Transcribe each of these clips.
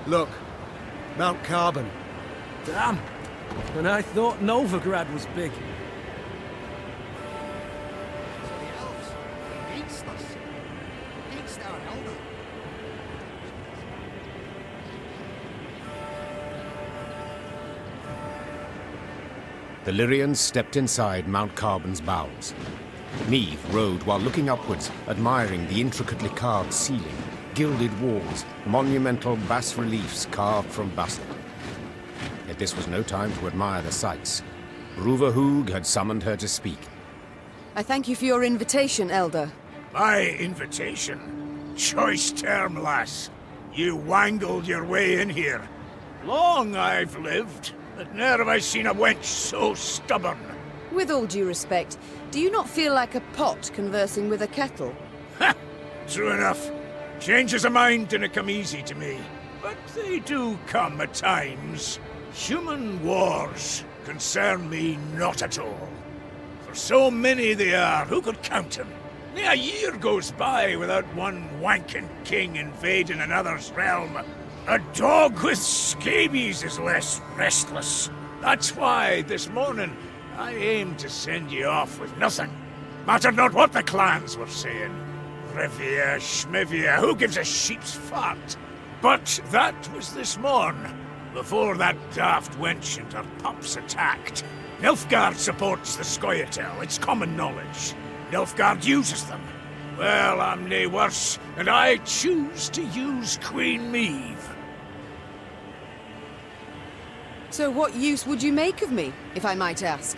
Look, Mount Carbon. Damn. And I thought Novigrad was big. The elves, against us. Against our elder. The Lyrians stepped inside Mount Carbon's bowels. Neve rode while looking upwards, admiring the intricately carved ceiling, gilded walls, monumental bas-reliefs carved from basalt. Yet this was no time to admire the sights. Ruva Hoog had summoned her to speak. I thank you for your invitation, Elder. My invitation? Choice term, lass. You wangled your way in here. Long I've lived, but ne'er have I seen a wench so stubborn. With all due respect, do you not feel like a pot conversing with a kettle? Ha! True enough. Changes of mind didn't come easy to me. But they do come at times. Human wars concern me not at all. For so many they are, who could count them? A year goes by without one wanking king invading another's realm. A dog with scabies is less restless. That's why, this morning, I aim to send you off with nothing. Mattered not what the clans were saying. Rivia, Schmivia, who gives a sheep's fart? But that was this morn, before that daft wench and her pups attacked. Nilfgaard supports the Scoia'tael, it's common knowledge. Nilfgaard uses them. Well, I'm nae worse, and I choose to use Queen Meve. So what use would you make of me, if I might ask?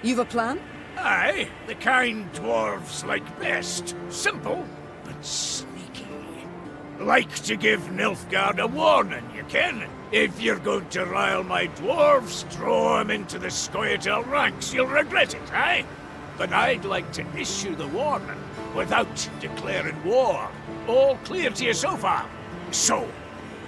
You've a plan? Aye, the kind dwarves like best. Simple, but sneaky. Like to give Nilfgaard a warning, you ken. If you're going to rile my dwarves, throw 'em into the Scoia'tael ranks. You'll regret it, aye? But I'd like to issue the warning without declaring war. All clear to you so far? So,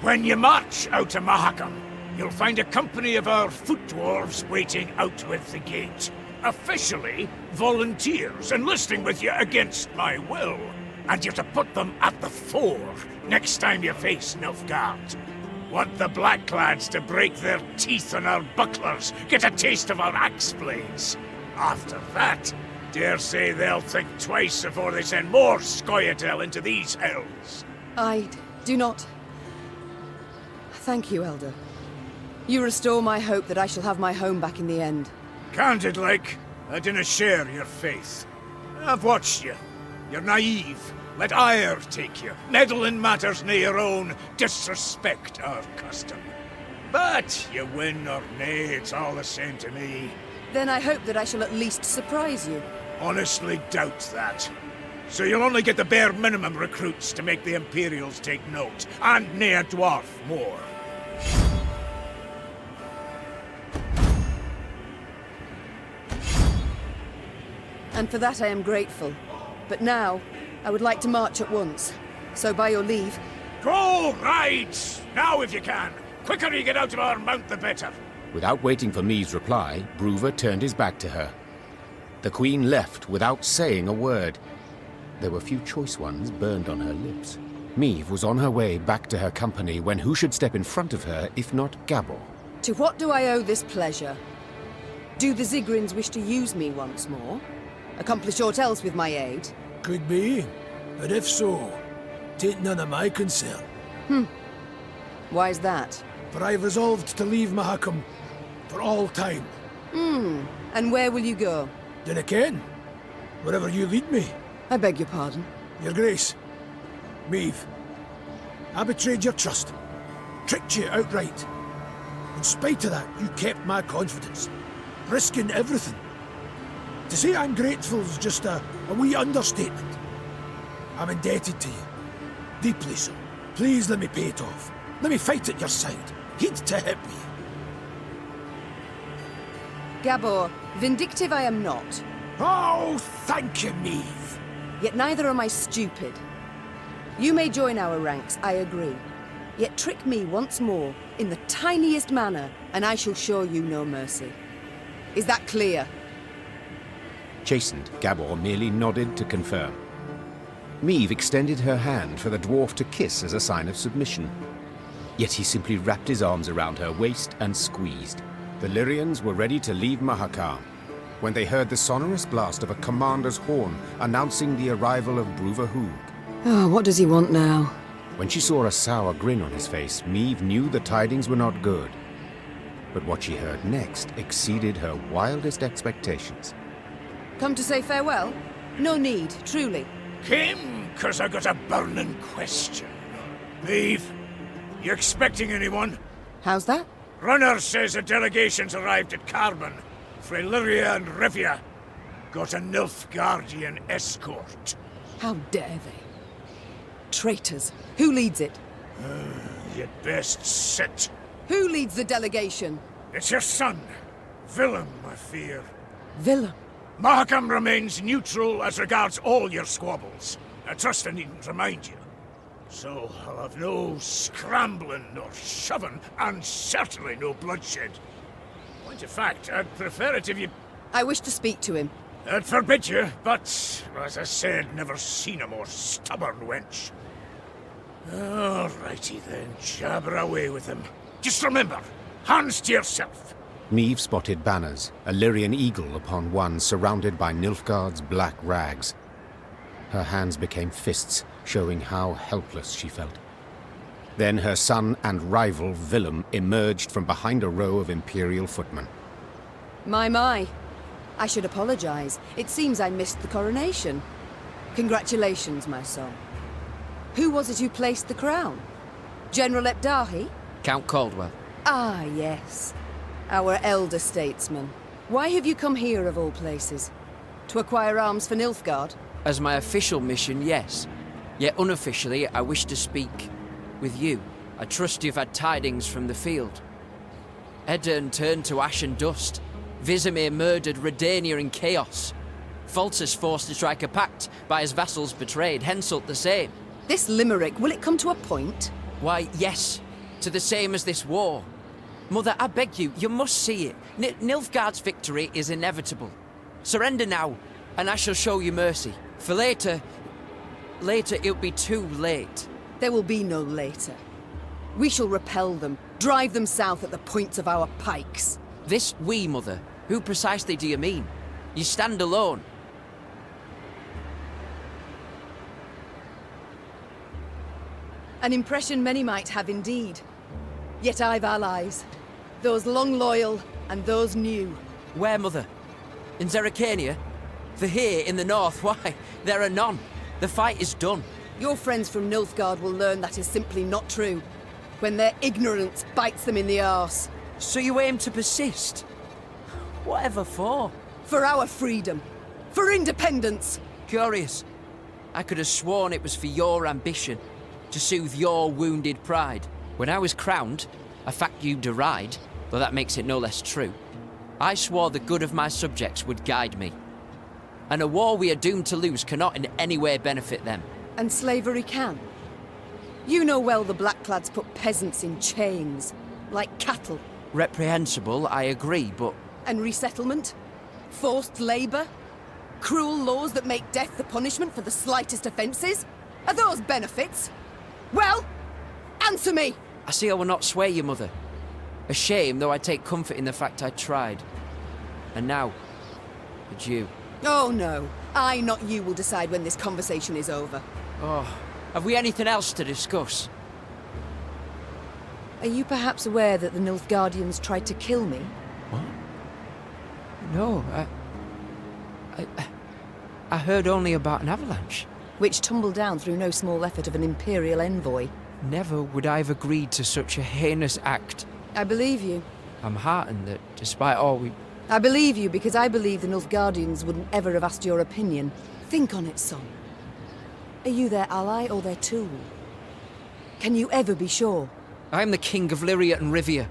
when you march out to Mahakam, you'll find a company of our foot dwarves waiting out with the gate. Officially, volunteers enlisting with you against my will. And you're to put them at the fore next time you face Nilfgaard. Want the Blackclads to break their teeth on our bucklers, get a taste of our axe blades. After that, dare say they'll think twice before they send more Scoia'tael into these hells. I do not... Thank you, Elder. You restore my hope that I shall have my home back in the end. Candid like, I dinna share your faith. I've watched you. You're naive. Let ire take you. Meddle in matters near your own. Disrespect our custom. But you win or nay, it's all the same to me. Then I hope that I shall at least surprise you. Honestly doubt that. So you'll only get the bare minimum recruits to make the Imperials take note, and nae a dwarf more. And for that I am grateful. But now, I would like to march at once. So by your leave... Go ride! Now if you can. Quicker you get out of our mount, the better. Without waiting for Meve's reply, Bruva turned his back to her. The Queen left without saying a word. There were few choice ones burned on her lips. Meve was on her way back to her company when who should step in front of her if not Gabor? To what do I owe this pleasure? Do the Zigrins wish to use me once more? Accomplish aught else with my aid? Could be. But if so, tain't none of my concern. Why's that? For I've resolved to leave Mahakam for all time. And where will you go? Dinna ken. Wherever you lead me. I beg your pardon. Your Grace. Meve. I betrayed your trust. Tricked you outright. In spite of that, you kept my confidence. Risking everything. To say I'm grateful is just a wee understatement. I'm indebted to you. Deeply so. Please let me pay it off. Let me fight at your side. Heed to hit me. Gabor, vindictive I am not. Oh, thank you, Meve. Yet neither am I stupid. You may join our ranks, I agree. Yet trick me once more, in the tiniest manner, and I shall show you no mercy. Is that clear? Chastened, Gabor merely nodded to confirm. Meve extended her hand for the dwarf to kiss as a sign of submission. yet he simply wrapped his arms around her waist and squeezed. The Lyrians were ready to leave Mahakam when they heard the sonorous blast of a commander's horn announcing the arrival of Bruverhoog. Oh, what does he want now? When she saw a sour grin on his face, Meve knew the tidings were not good. But what she heard next exceeded her wildest expectations. Come to say farewell? No need, truly. Came 'cause I got a burning question. Eve, you expecting anyone? How's that? Runner says a delegation's arrived at Carbon. Fra Lyria and Rivia. Got a Nilfgaardian escort. How dare they? Traitors. Who leads it? You'd best sit. Who leads the delegation? It's your son, Willem, I fear. Willem. Mahakam remains neutral as regards all your squabbles. I trust I needn't remind you. So I'll have no scrambling or shoving, and certainly no bloodshed. Point of fact, I'd prefer it if you... I wish to speak to him. I'd forbid you, but, as I said, never seen a more stubborn wench. Alrighty then, jabber away with him. Just remember, hands to yourself. Meve spotted banners, a Lyrian eagle upon one surrounded by Nilfgaard's black rags. Her hands became fists, showing how helpless she felt. Then her son and rival, Willem, emerged from behind a row of Imperial footmen. My. I should apologize. It seems I missed the coronation. Congratulations, my son. Who was it who placed the crown? General Epdahi? Count Caldwell. Ah, yes. Our elder statesman. Why have you come here, of all places? To acquire arms for Nilfgaard? As my official mission, yes. Yet unofficially, I wish to speak with you. I trust you've had tidings from the field. Edirn turned to ash and dust. Vizimir murdered Redania in chaos. Foltest forced to strike a pact by his vassals betrayed, Henselt the same. This limerick, will it come to a point? Why, yes. To the same as this war. Mother, I beg you, you must see it. Nilfgaard's victory is inevitable. Surrender now, and I shall show you mercy. For later it'll be too late. There will be no later. We shall repel them, drive them south at the points of our pikes. This we, Mother? Who precisely do you mean? You stand alone. An impression many might have indeed. Yet I've allies. Those long loyal, and those new. Where, Mother? In Zerrikania? For here, in the north, why, there are none. The fight is done. Your friends from Nilfgaard will learn that is simply not true. When their ignorance bites them in the arse. So you aim to persist? Whatever for? For our freedom. For independence. Curious. I could have sworn it was for your ambition. To soothe your wounded pride. When I was crowned, a fact you deride, though that makes it no less true, I swore the good of my subjects would guide me. And a war we are doomed to lose cannot in any way benefit them. And slavery can. You know well the Blackclads put peasants in chains, like cattle. Reprehensible, I agree, but... And resettlement? Forced labour? Cruel laws that make death the punishment for the slightest offences? Are those benefits? Well, answer me! I see I will not sway you, Mother. A shame, though I take comfort in the fact I tried. And now, it's you. Oh no, I, not you, will decide when this conversation is over. Oh, have we anything else to discuss? Are you perhaps aware that the Nilfgaardians tried to kill me? What? No, I heard only about an avalanche. Which tumbled down through no small effort of an Imperial envoy. Never would I have agreed to such a heinous act. I believe you. I'm heartened that, despite all we... I believe you because I believe the Nilfgaardians wouldn't ever have asked your opinion. Think on it, son. Are you their ally or their tool? Can you ever be sure? I am the King of Lyria and Rivia.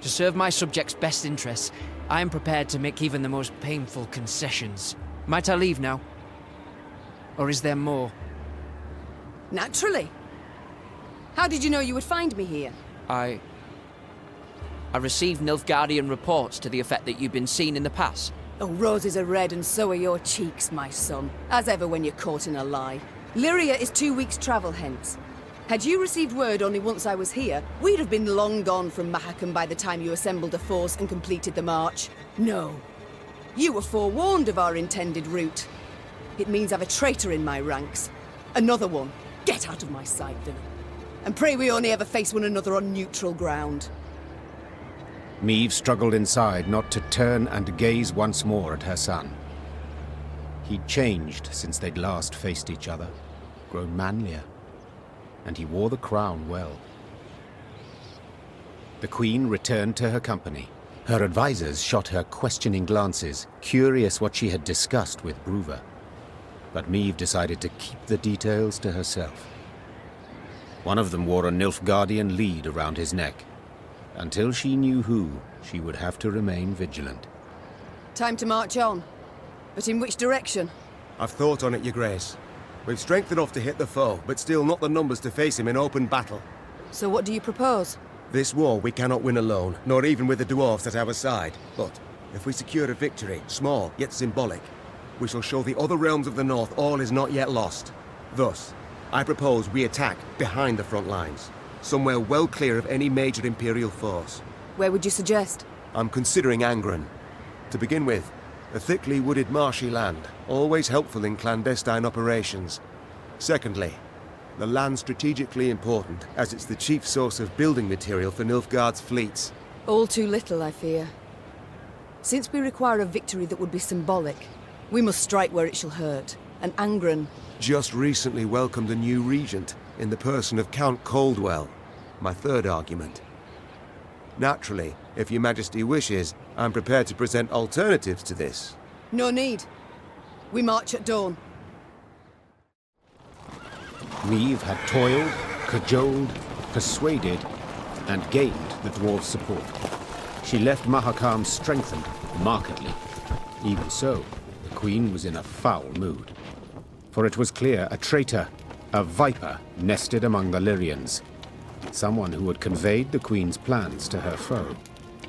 To serve my subjects' best interests, I am prepared to make even the most painful concessions. Might I leave now? Or is there more? Naturally. How did you know you would find me here? I received Nilfgaardian reports to the effect that you've been seen in the pass. Oh, roses are red and so are your cheeks, my son. As ever when you're caught in a lie. Lyria is 2 weeks' travel hence. Had you received word only once I was here, we'd have been long gone from Mahakam by the time you assembled a force and completed the march. No. You were forewarned of our intended route. It means I've a traitor in my ranks. Another one. Get out of my sight, villain. And pray we only ever face one another on neutral ground. Meve struggled inside not to turn and gaze once more at her son. He'd changed since they'd last faced each other, grown manlier, and he wore the crown well. The Queen returned to her company. Her advisors shot her questioning glances, curious what she had discussed with Bruver. But Meve decided to keep the details to herself. One of them wore a Nilfgaardian lead around his neck. Until she knew who, she would have to remain vigilant. Time to march on. But in which direction? I've thought on it, Your Grace. We've strength enough to hit the foe, but still not the numbers to face him in open battle. So what do you propose? This war we cannot win alone, nor even with the dwarves at our side. But if we secure a victory, small yet symbolic, we shall show the other realms of the north all is not yet lost. Thus, I propose we attack behind the front lines, somewhere well clear of any major Imperial force. Where would you suggest? I'm considering Angren. To begin with, a thickly wooded marshy land, always helpful in clandestine operations. Secondly, the land strategically important, as it's the chief source of building material for Nilfgaard's fleets. All too little, I fear. Since we require a victory that would be symbolic, we must strike where it shall hurt. And Angren... Just recently welcomed a new regent, in the person of Count Coldwell. My third argument. Naturally, if Your Majesty wishes, I'm prepared to present alternatives to this. No need. We march at dawn. Meve had toiled, cajoled, persuaded, and gained the dwarves' support. She left Mahakam strengthened, markedly. Even so, the Queen was in a foul mood. For it was clear a traitor, a viper, nested among the Lyrians. Someone who had conveyed the Queen's plans to her foe.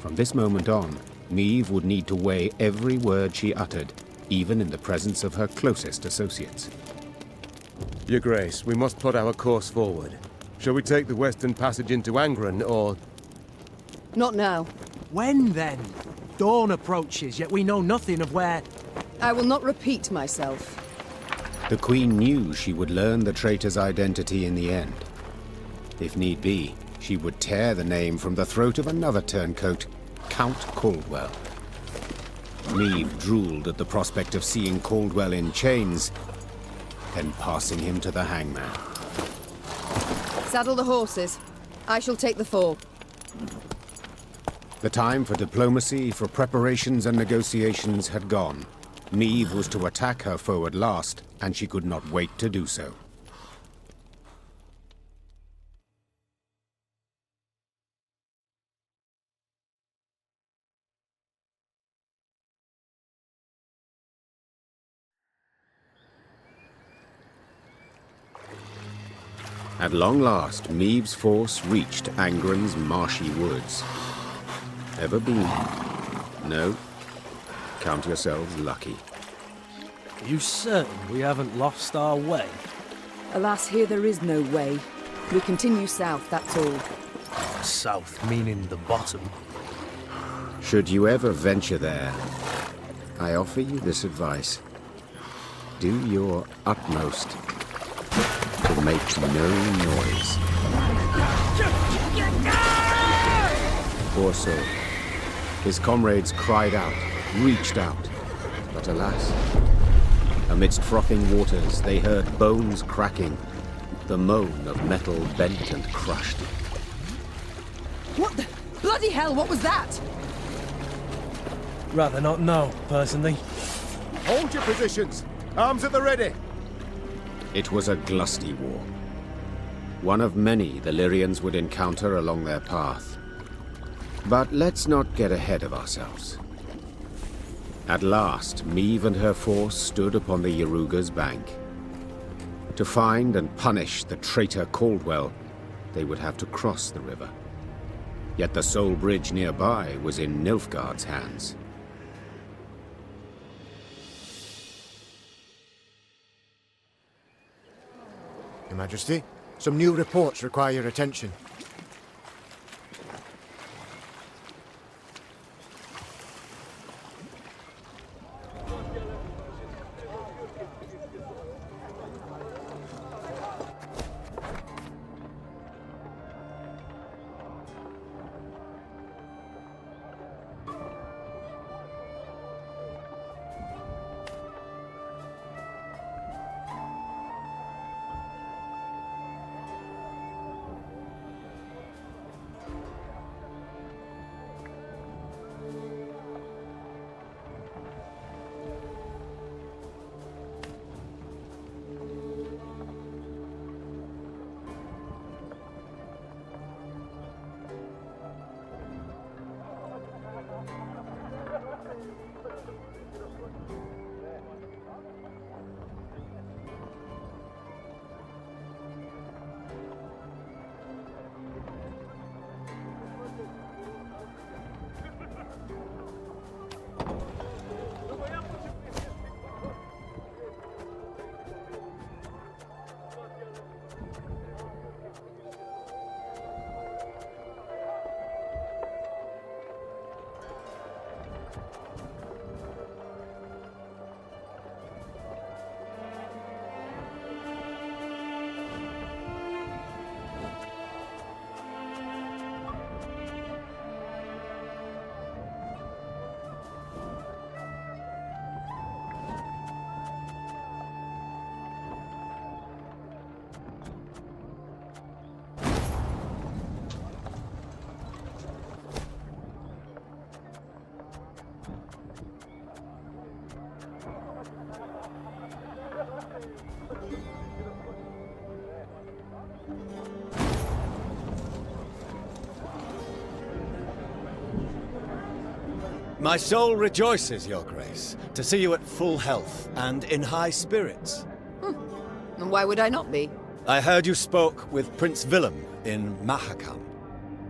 From this moment on, Meve would need to weigh every word she uttered, even in the presence of her closest associates. Your Grace, we must plot our course forward. Shall we take the western passage into Angren, or... Not now. When then? Dawn approaches, yet we know nothing of where... I will not repeat myself. The Queen knew she would learn the traitor's identity in the end. If need be, she would tear the name from the throat of another turncoat, Count Caldwell. Meve drooled at the prospect of seeing Caldwell in chains, then passing him to the hangman. Saddle the horses. I shall take the fore. The time for diplomacy, for preparations and negotiations had gone. Meve was to attack her foe at last, and she could not wait to do so. At long last, Meve's force reached Angren's marshy woods. Ever been? No? Count yourselves lucky. Are you certain we haven't lost our way? Alas, here there is no way. We continue south, that's all. South meaning the bottom. Should you ever venture there, I offer you this advice. Do your utmost to make no noise. Poor soul. His comrades cried out, reached out, but alas, amidst frothing waters they heard bones cracking, the moan of metal bent and crushed. What the... bloody hell, what was that? Rather not know, personally. Hold your positions! Arms at the ready! It was a glusty war. One of many the Lyrians would encounter along their path. But let's not get ahead of ourselves. At last, Meve and her force stood upon the Yaruga's bank. To find and punish the traitor Caldwell, they would have to cross the river. Yet the sole bridge nearby was in Nilfgaard's hands. Your Majesty? Some new reports require your attention. My soul rejoices, Your Grace, to see you at full health and in high spirits. And why would I not be? I heard you spoke with Prince Willem in Mahakam.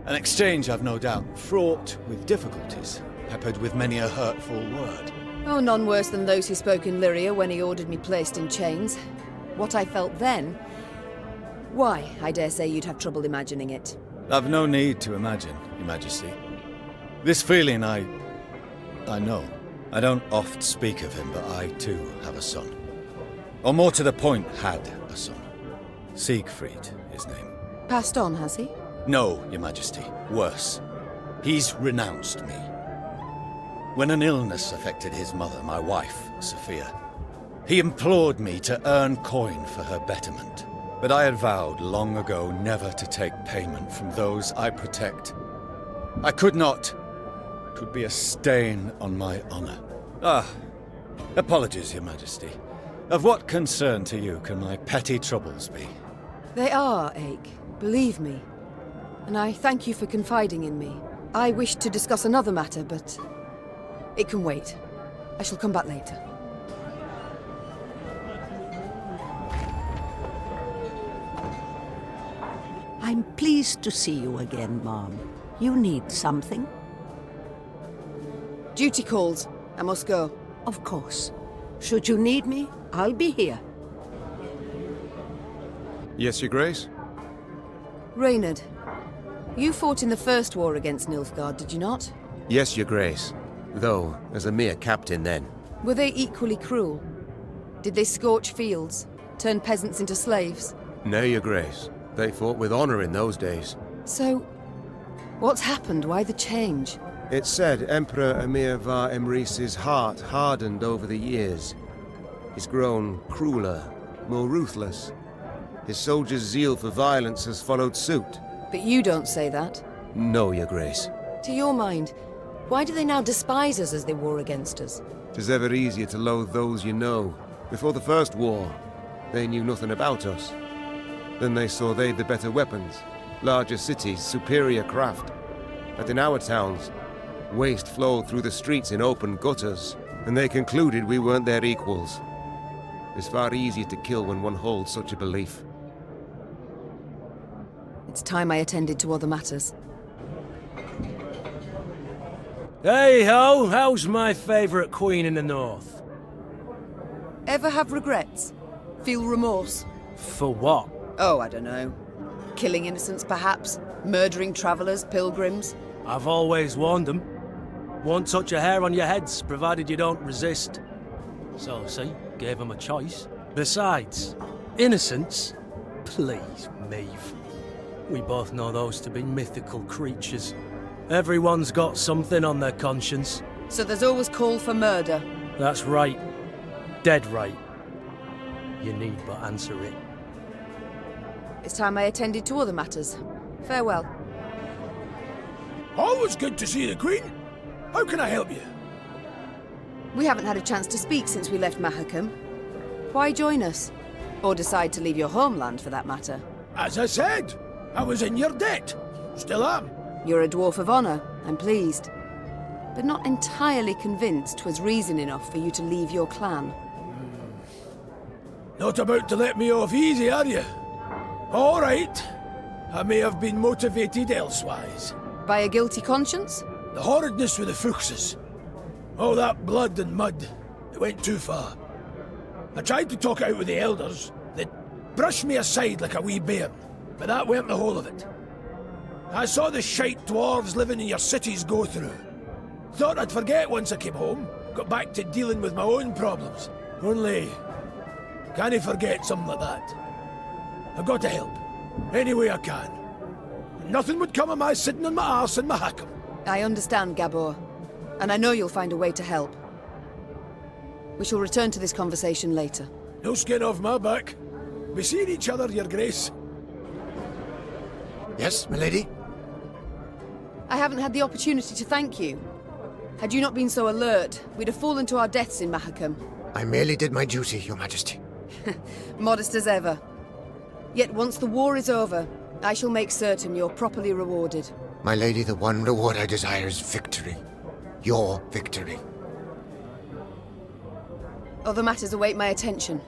An exchange, I've no doubt, fraught with difficulties, peppered with many a hurtful word. Oh, none worse than those who spoke in Lyria when he ordered me placed in chains. What I felt then... Why, I dare say you'd have trouble imagining it. I've no need to imagine, Your Majesty. This feeling I know. I don't oft speak of him, but I too have a son. Or more to the point, had a son. Siegfried, his name. Passed on, has he? No, Your Majesty. Worse. He's renounced me. When an illness affected his mother, my wife, Sophia, he implored me to earn coin for her betterment. But I had vowed long ago never to take payment from those I protect. I could not. It would be a stain on my honor. Apologies, Your Majesty. Of what concern to you can my petty troubles be? They are, Ache. Believe me. And I thank you for confiding in me. I wish to discuss another matter, but... it can wait. I shall come back later. I'm pleased to see you again, Mom. You need something? Duty calls. I must go. Of course. Should you need me, I'll be here. Yes, Your Grace? Reynard, you fought in the first war against Nilfgaard, did you not? Yes, Your Grace. Though, as a mere captain then. Were they equally cruel? Did they scorch fields? Turn peasants into slaves? Nay, Your Grace. They fought with honor in those days. So, what's happened? Why the change? It's said Emperor Emir var Emreis's heart hardened over the years. He's grown crueler, more ruthless. His soldiers' zeal for violence has followed suit. But you don't say that. No, Your Grace. To your mind, why do they now despise us as they war against us? 'Tis ever easier to loathe those you know. Before the first war, they knew nothing about us. Then they saw they'd the better weapons, larger cities, superior craft. That in our towns, waste flowed through the streets in open gutters, and they concluded we weren't their equals. It's far easier to kill when one holds such a belief. It's time I attended to other matters. Hey-ho, how's my favourite queen in the north? Ever have regrets? Feel remorse? For what? Oh, I don't know. Killing innocents, perhaps? Murdering travellers, pilgrims? I've always warned them. Won't touch a hair on your heads, provided you don't resist. So, see, gave them a choice. Besides, innocents? Please, Maeve. We both know those to be mythical creatures. Everyone's got something on their conscience. So there's always call for murder? That's right. Dead right. You need but answer it. It's time I attended to other matters. Farewell. Always good to see the Queen. How can I help you? We haven't had a chance to speak since we left Mahakam. Why join us? Or decide to leave your homeland, for that matter? As I said, I was in your debt. Still am. You're a dwarf of honor, I'm pleased. But not entirely convinced 'twas reason enough for you to leave your clan. Not about to let me off easy, are you? All right. I may have been motivated elsewise. By a guilty conscience? The horridness with the Fuchses. All that blood and mud. It went too far. I tried to talk it out with the elders. They brushed me aside like a wee bairn. But that weren't the whole of it. I saw the shite dwarves living in your cities go through. Thought I'd forget once I came home. Got back to dealing with my own problems. Only... can't I forget something like that? I've got to help. Any way I can. Nothing would come of my sitting on my arse in Mahakam. I understand, Gabor. And I know you'll find a way to help. We shall return to this conversation later. No skin off my back. We seen each other, your grace. Yes, milady? I haven't had the opportunity to thank you. Had you not been so alert, we'd have fallen to our deaths in Mahakam. I merely did my duty, your majesty. Modest as ever. Yet once the war is over, I shall make certain you're properly rewarded. My lady, the one reward I desire is victory. Your victory. Other matters await my attention.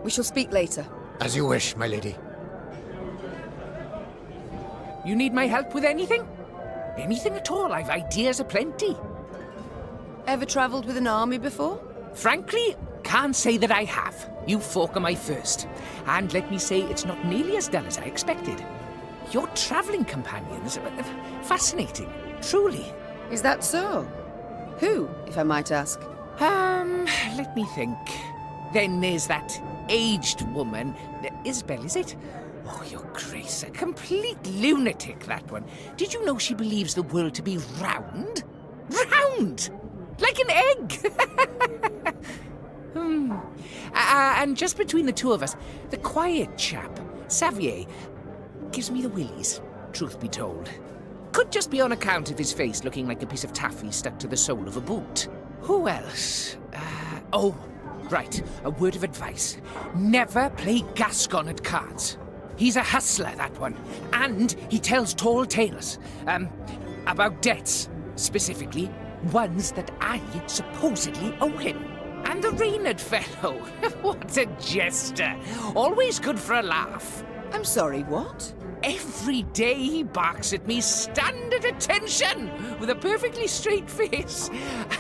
We shall speak later. As you wish, my lady. You need my help with anything? Anything at all, I've ideas aplenty. Ever travelled with an army before? Frankly, can't say that I have. You folk are my first. And let me say, it's not nearly as dull as I expected. Your travelling companions are fascinating, truly. Is that so? Who, if I might ask? Let me think. Then there's that aged woman. Isabel, is it? Oh, your grace, a complete lunatic, that one. Did you know she believes the world to be round? Round! Like an egg! And just between the two of us, the quiet chap, Xavier, gives me the willies, truth be told. Could just be on account of his face looking like a piece of taffy stuck to the sole of a boot. Who else? Oh, right, a word of advice. Never play Gascon at cards. He's a hustler, that one. And he tells tall tales. About debts, specifically. Ones that I supposedly owe him. And the Reynard fellow. What a jester. Always good for a laugh. I'm sorry, what? Every day he barks at me, stand at attention, with a perfectly straight face.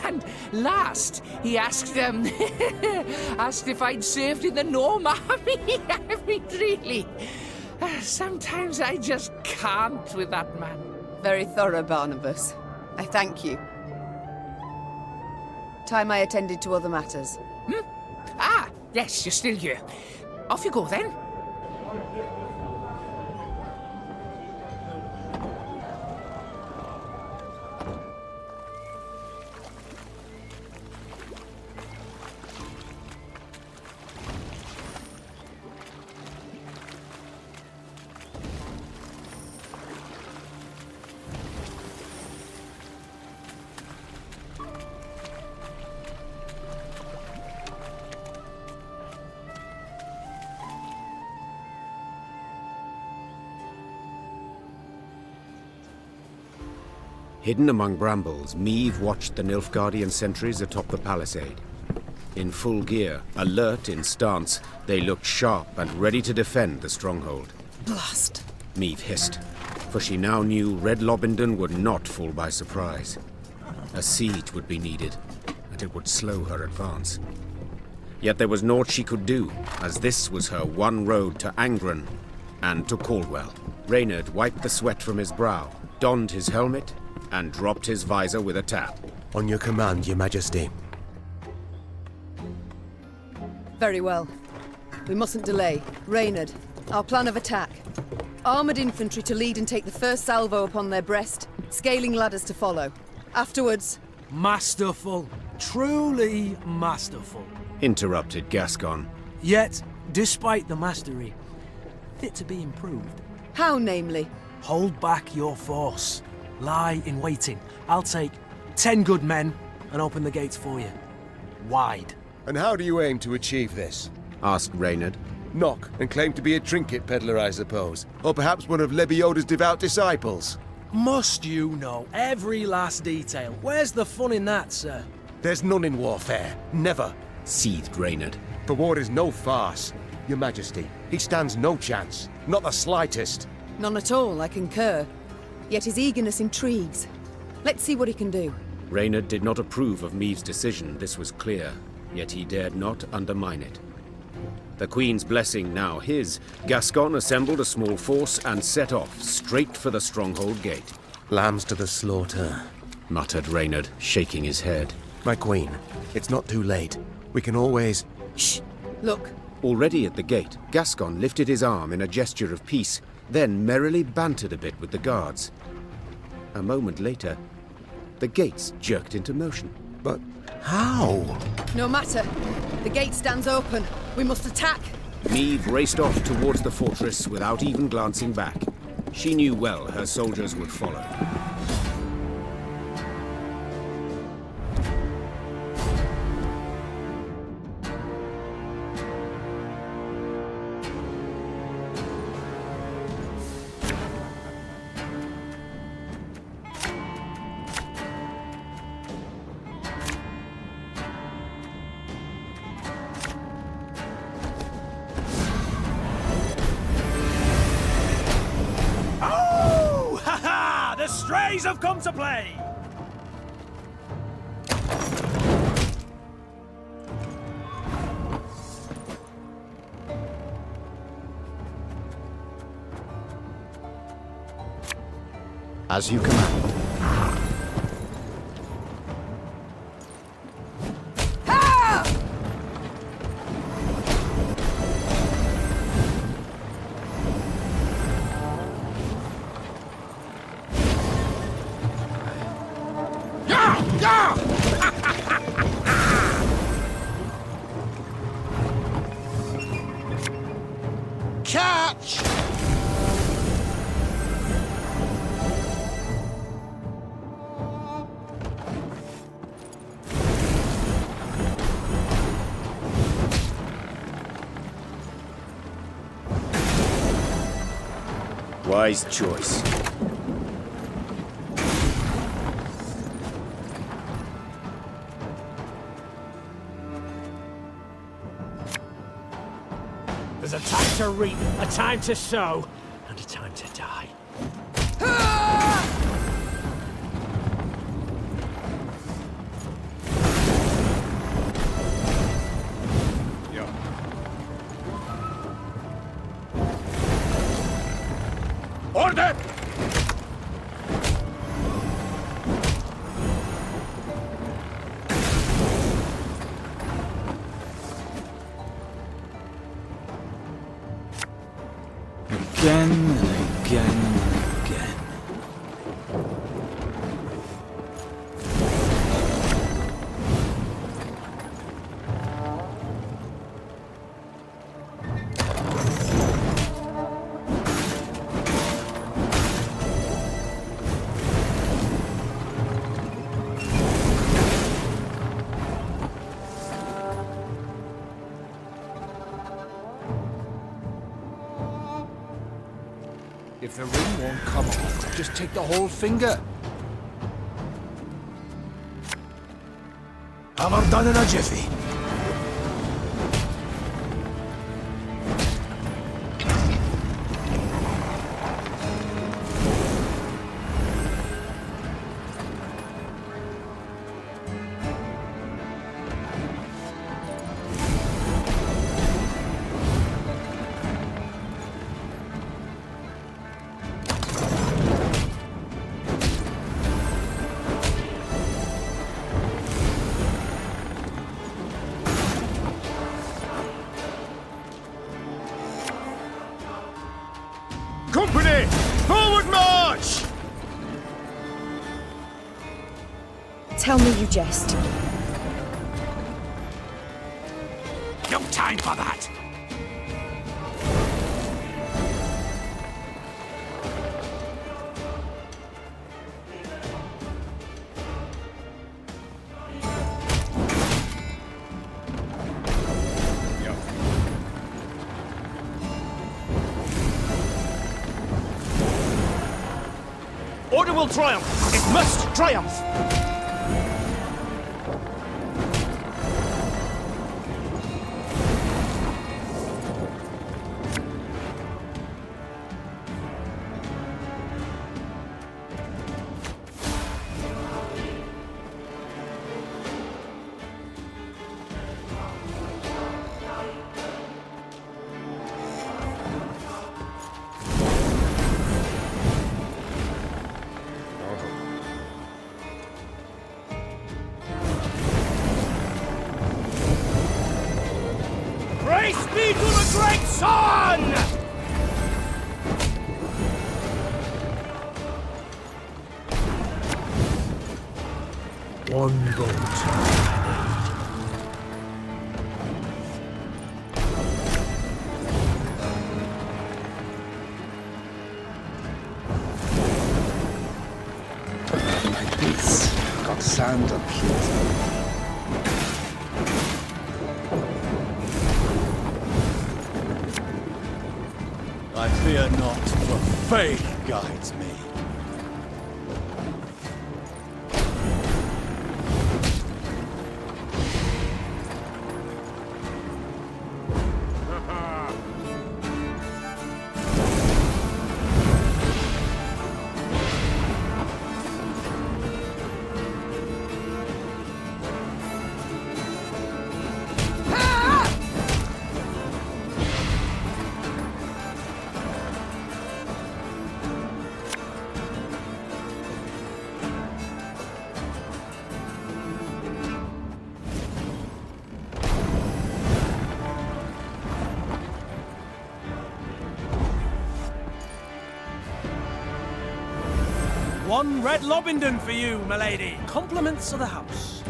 And last, he asked asked if I'd served in the Norm Army. I mean, really. Sometimes I just can't with that man. Very thorough, Barnabas. I thank you. Time I attended to other matters. Ah, yes, you're still here. Off you go, then. Hidden among brambles, Meve watched the Nilfgaardian sentries atop the palisade. In full gear, alert in stance, they looked sharp and ready to defend the stronghold. Blast! Meve hissed, for she now knew Red Lobendon would not fall by surprise. A siege would be needed, and it would slow her advance. Yet there was naught she could do, as this was her one road to Angren and to Caldwell. Reynard wiped the sweat from his brow, donned his helmet, and dropped his visor with a tap. On your command, Your Majesty. Very well. We mustn't delay. Reynard, our plan of attack. Armoured infantry to lead and take the first salvo upon their breast, scaling ladders to follow. Afterwards... Masterful. Truly masterful. Interrupted Gascon. Yet, despite the mastery, fit to be improved. How, namely? Hold back your force. Lie in waiting. I'll take 10 good men and open the gates for you. Wide. And how do you aim to achieve this? Asked Reynard. Knock and claim to be a trinket peddler, I suppose. Or perhaps one of Lebioda's devout disciples. Must you know every last detail? Where's the fun in that, sir? There's none in warfare. Never. Seethed Reynard. For war is no farce. Your Majesty, he stands no chance. Not the slightest. None at all, I concur. Yet his eagerness intrigues. Let's see what he can do. Reynard did not approve of Meave's decision, this was clear. Yet he dared not undermine it. The Queen's blessing now his, Gascon assembled a small force and set off, straight for the stronghold gate. Lambs to the slaughter, muttered Reynard, shaking his head. My Queen, it's not too late. We can always... Shh! Look. Already at the gate, Gascon lifted his arm in a gesture of peace, then merrily bantered a bit with the guards. A moment later, the gates jerked into motion. But how? No matter. The gate stands open. We must attack. Meave raced off towards the fortress without even glancing back. She knew well her soldiers would follow. The strays have come to play! As you command. Catch! Wise choice. There's a time to reap, a time to sow, and a time to die. Order! Again and again and again. If the ring won't come off, just take the whole finger. Hammer done in a jiffy. tell me you jest. No time for that! Order will triumph! It must triumph! Praise be to the great sun! One boat. My boots got sand up here. I fear not, for faith guides me. One red Lobington for you, milady. Compliments of the house.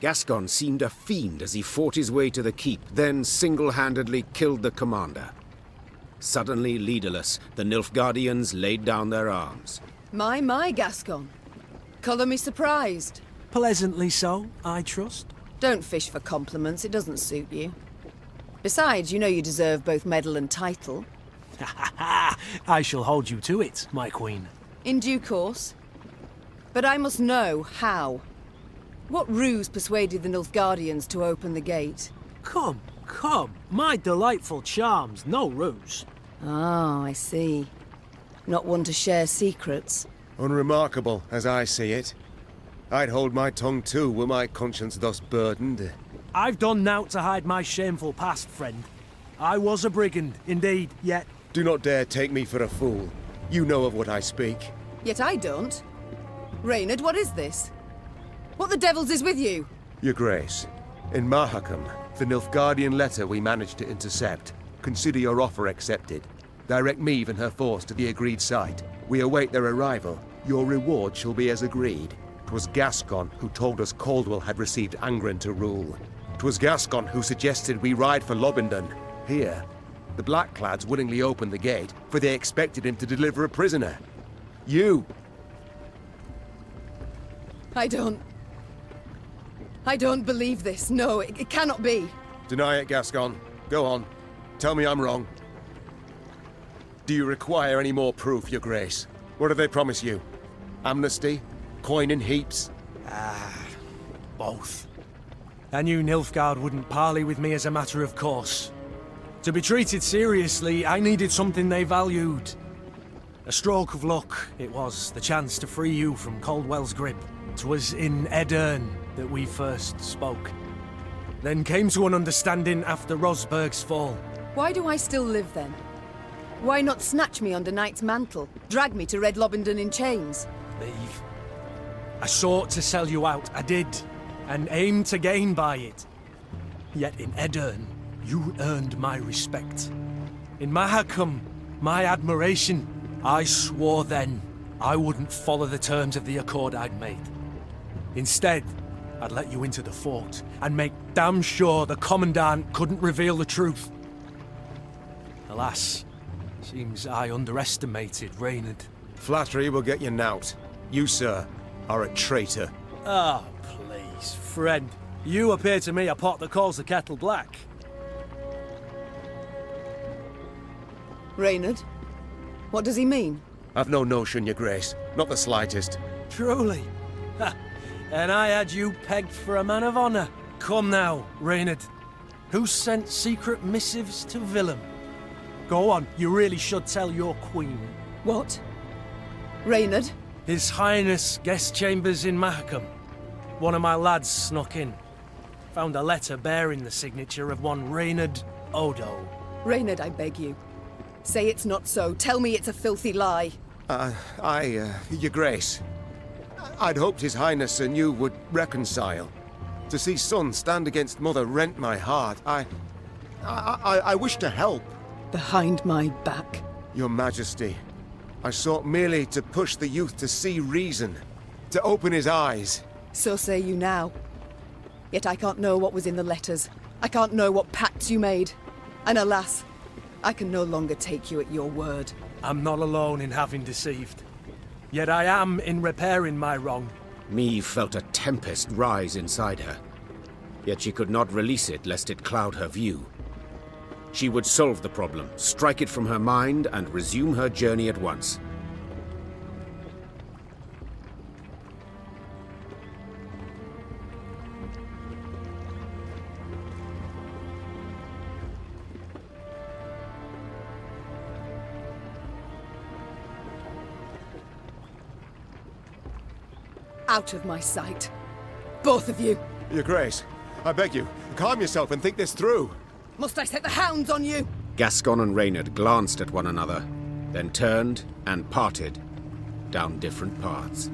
Gascon seemed a fiend as he fought his way to the keep, then single-handedly killed the commander. Suddenly leaderless, the Nilfgaardians laid down their arms. My, Gascon. Colour me surprised. Pleasantly so, I trust. Don't fish for compliments, it doesn't suit you. Besides, you know you deserve both medal and title. I shall hold you to it, my queen. In due course. But I must know how. What ruse persuaded the Nilfgaardians to open the gate? Come. My delightful charms, no ruse. Ah, I see. Not one to share secrets. Unremarkable, as I see it. I'd hold my tongue too, were my conscience thus burdened. I've done naught to hide my shameful past, friend. I was a brigand, indeed, yet... Do not dare take me for a fool. You know of what I speak. Yet I don't. Reynard, what is this? What the devils is with you? Your Grace, in Mahakam, the Nilfgaardian letter we managed to intercept. Consider your offer accepted. Direct Meve and her force to the agreed site. We await their arrival. Your reward shall be as agreed. 'Twas Gascon who told us Caldwell had received Angren to rule. 'Twas Gascon who suggested we ride for Lobington. Here, the Blackclads willingly opened the gate, for they expected him to deliver a prisoner. You! I don't believe this. No, it cannot be. Deny it, Gascon. Go on. Tell me I'm wrong. Do you require any more proof, Your Grace? What do they promise you? Amnesty? Coin in heaps? Both. I knew Nilfgaard wouldn't parley with me as a matter of course. To be treated seriously, I needed something they valued. A stroke of luck, it was, the chance to free you from Caldwell's grip. 'Twas in Edern that we first spoke. Then came to an understanding after Rosberg's fall. Why do I still live then? Why not snatch me under Knight's mantle? Drag me to Red Lobington in chains? Leave. I sought to sell you out, I did, and aimed to gain by it. Yet in Edern, you earned my respect. In Mahakam, my admiration. I swore then I wouldn't follow the terms of the accord I'd made. Instead, I'd let you into the fort and make damn sure the Commandant couldn't reveal the truth. Alas, seems I underestimated Reynard. Flattery will get you knout. You, sir, are a traitor. Oh, please, friend. You appear to me a pot that calls the kettle black. Reynard? What does he mean? I've no notion, Your Grace. Not the slightest. Truly? Ha! And I had you pegged for a man of honor. Come now, Reynard. Who sent secret missives to Willem? Go on, you really should tell your queen. What? Reynard? His Highness guest chambers in Mahakam. One of my lads snuck in. Found a letter bearing the signature of one Reynard Odo. Reynard, I beg you. Say it's not so. Tell me it's a filthy lie. Your Grace. I'd hoped His Highness and you would reconcile. To see son stand against mother rent my heart. I wish to help. Behind my back. Your Majesty, I sought merely to push the youth to see reason, to open his eyes. So say you now. Yet I can't know what was in the letters. I can't know what pacts you made. And alas, I can no longer take you at your word. I'm not alone in having deceived. Yet I am in repairing my wrong. Meve felt a tempest rise inside her. Yet she could not release it lest it cloud her view. She would solve the problem, strike it from her mind, and resume her journey at once. Out of my sight. Both of you. Your Grace, I beg you, calm yourself and think this through. Must I set the hounds on you? Gascon and Reynard glanced at one another, then turned and parted down different paths.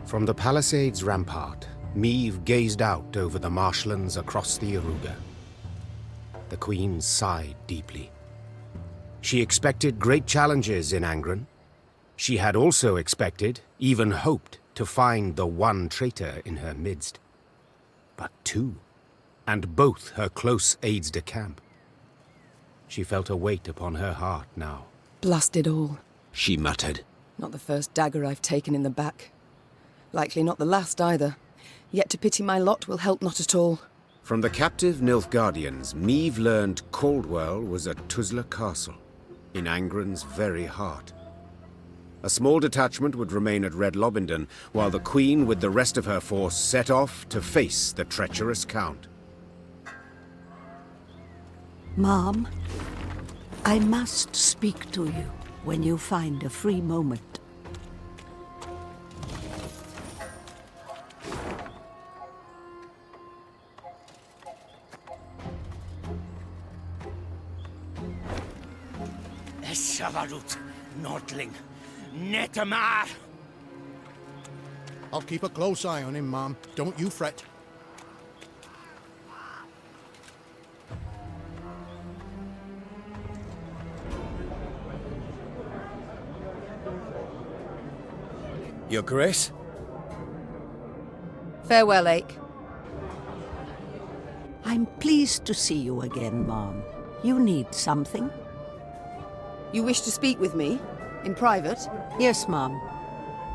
From the palisade's rampart, Meve gazed out over the marshlands across the Aruga. The Queen sighed deeply. She expected great challenges in Angren. She had also expected, even hoped, to find the one traitor in her midst. But two, and both her close aides-de-camp. She felt a weight upon her heart now. Blast it all. She muttered. Not the first dagger I've taken in the back. Likely not the last either. Yet to pity my lot will help not at all. From the captive Nilfgaardians, Meve learned Caldwell was at Tuzla Castle, in Angren's very heart. A small detachment would remain at Red Lobindon, while the Queen with the rest of her force set off to face the treacherous Count. Mom, I must speak to you when you find a free moment. Savarut, Nordling, Netamar. I'll keep a close eye on him, Mom. Don't you fret. Your Grace? Farewell, Ake. I'm pleased to see you again, Mom. You need something? You wish to speak with me? In private? Yes, Mom.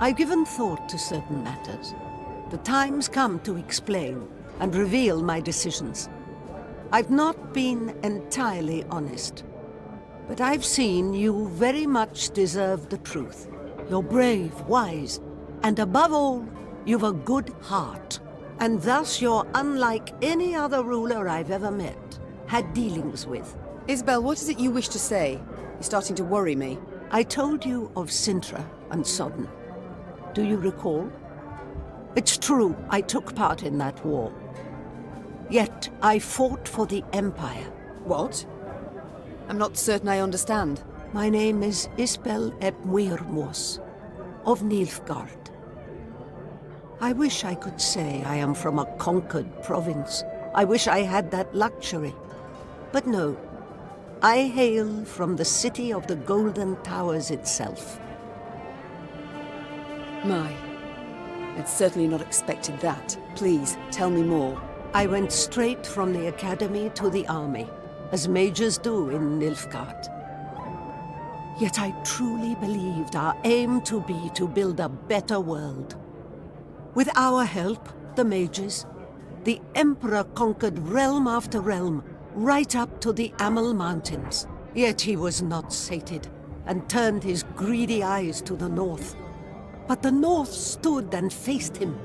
I've given thought to certain matters. The time's come to explain and reveal my decisions. I've not been entirely honest, but I've seen you very much deserve the truth. You're brave, wise, and above all, you've a good heart. And thus you're unlike any other ruler I've ever met, had dealings with. Isabel, what is it you wish to say? You're starting to worry me. I told you of Sintra and Sodden. Do you recall? It's true, I took part in that war. Yet I fought for the Empire. What? I'm not certain I understand. My name is Isbel eb Muirmos, of Nilfgaard. I wish I could say I am from a conquered province, I wish I had that luxury. But no, I hail from the city of the Golden Towers itself. My, I'd certainly not expected that. Please, tell me more. I went straight from the academy to the army, as mages do in Nilfgaard. Yet I truly believed our aim to be to build a better world. With our help, the mages, the Emperor conquered realm after realm, right up to the Amel Mountains. Yet he was not sated, and turned his greedy eyes to the north. But the north stood and faced him.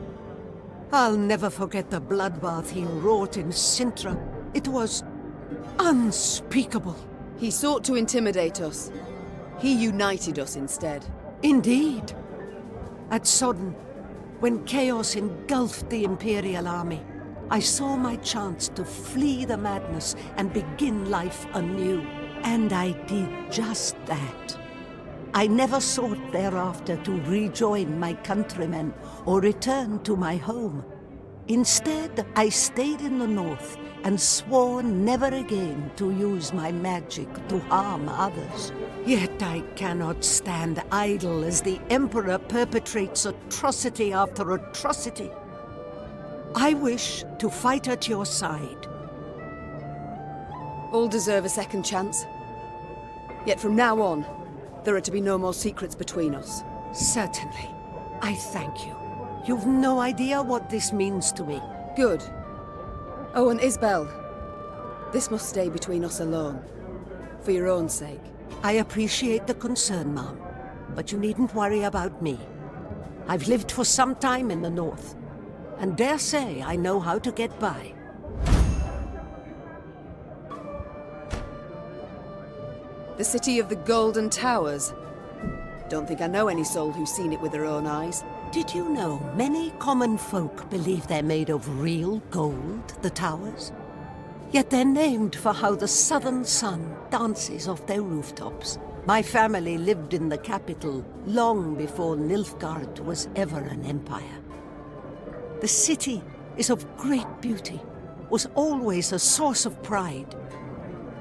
I'll never forget the bloodbath he wrought in Sintra. It was unspeakable. He sought to intimidate us. He united us instead. Indeed. At Sodden, when chaos engulfed the Imperial army, I saw my chance to flee the madness and begin life anew. And I did just that. I never sought thereafter to rejoin my countrymen or return to my home. Instead, I stayed in the north and swore never again to use my magic to harm others. Yet I cannot stand idle as the Emperor perpetrates atrocity after atrocity. I wish to fight at your side. All deserve a second chance. Yet from now on, there are to be no more secrets between us. Certainly. I thank you. You've no idea what this means to me. Good. Oh, and Isbel. This must stay between us alone. For your own sake. I appreciate the concern, Mom. But you needn't worry about me. I've lived for some time in the north, and dare say I know how to get by. The city of the Golden Towers. Don't think I know any soul who's seen it with their own eyes. Did you know many common folk believe they're made of real gold, the towers? Yet they're named for how the southern sun dances off their rooftops. My family lived in the capital long before Nilfgaard was ever an empire. The city is of great beauty, was always a source of pride,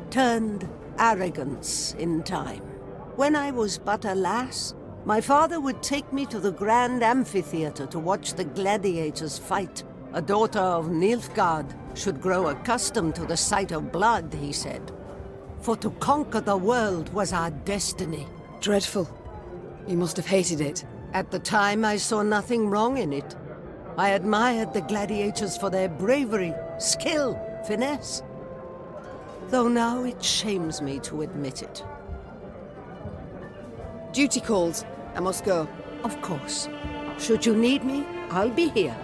turned arrogance in time. When I was but a lass, my father would take me to the grand amphitheater to watch the gladiators fight. A daughter of Nilfgaard should grow accustomed to the sight of blood, he said. For to conquer the world was our destiny. Dreadful. You must have hated it. At the time, I saw nothing wrong in it. I admired the gladiators for their bravery, skill, finesse. Though now it shames me to admit it. Duty calls. I must go. Of course. Should you need me, I'll be here.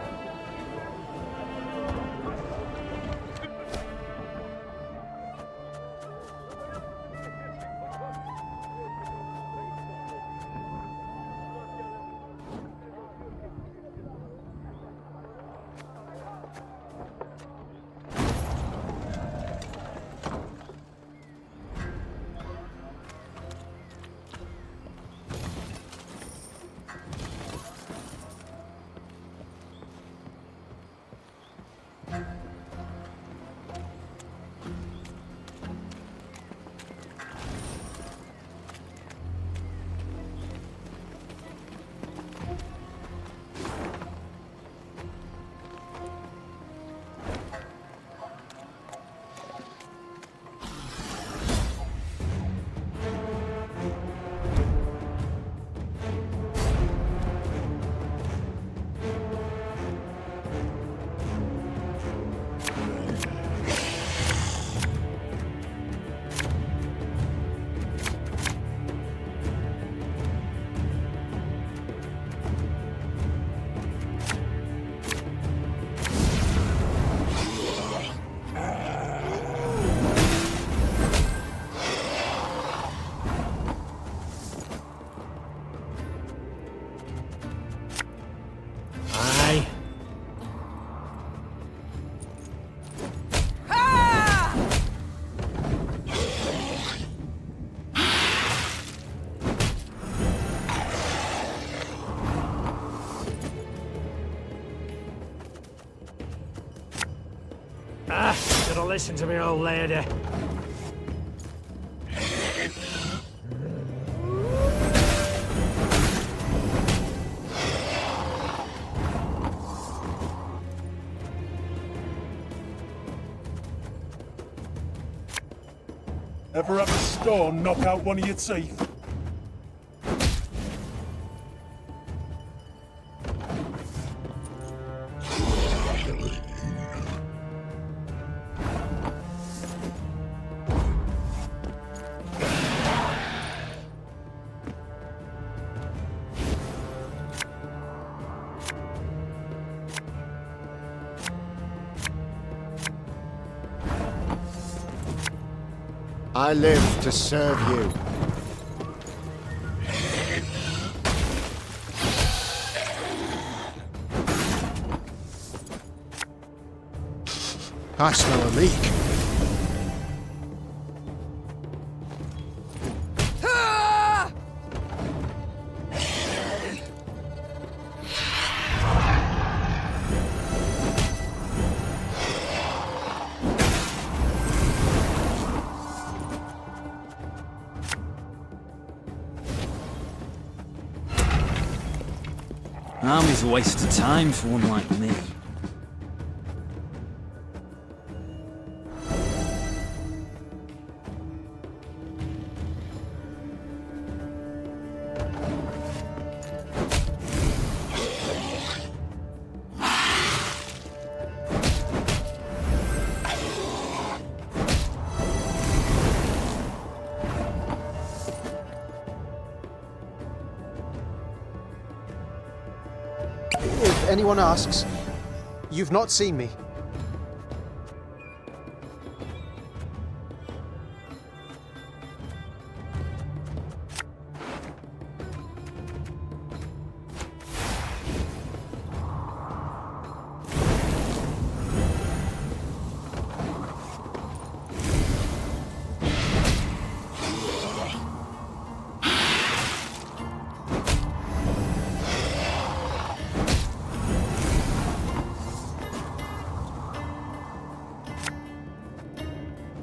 gotta listen to me, old lady. Ever have a stone knock out one of your teeth? I live to serve you. I smell a leak. Army's a waste of time for one like me. If anyone asks, you've not seen me.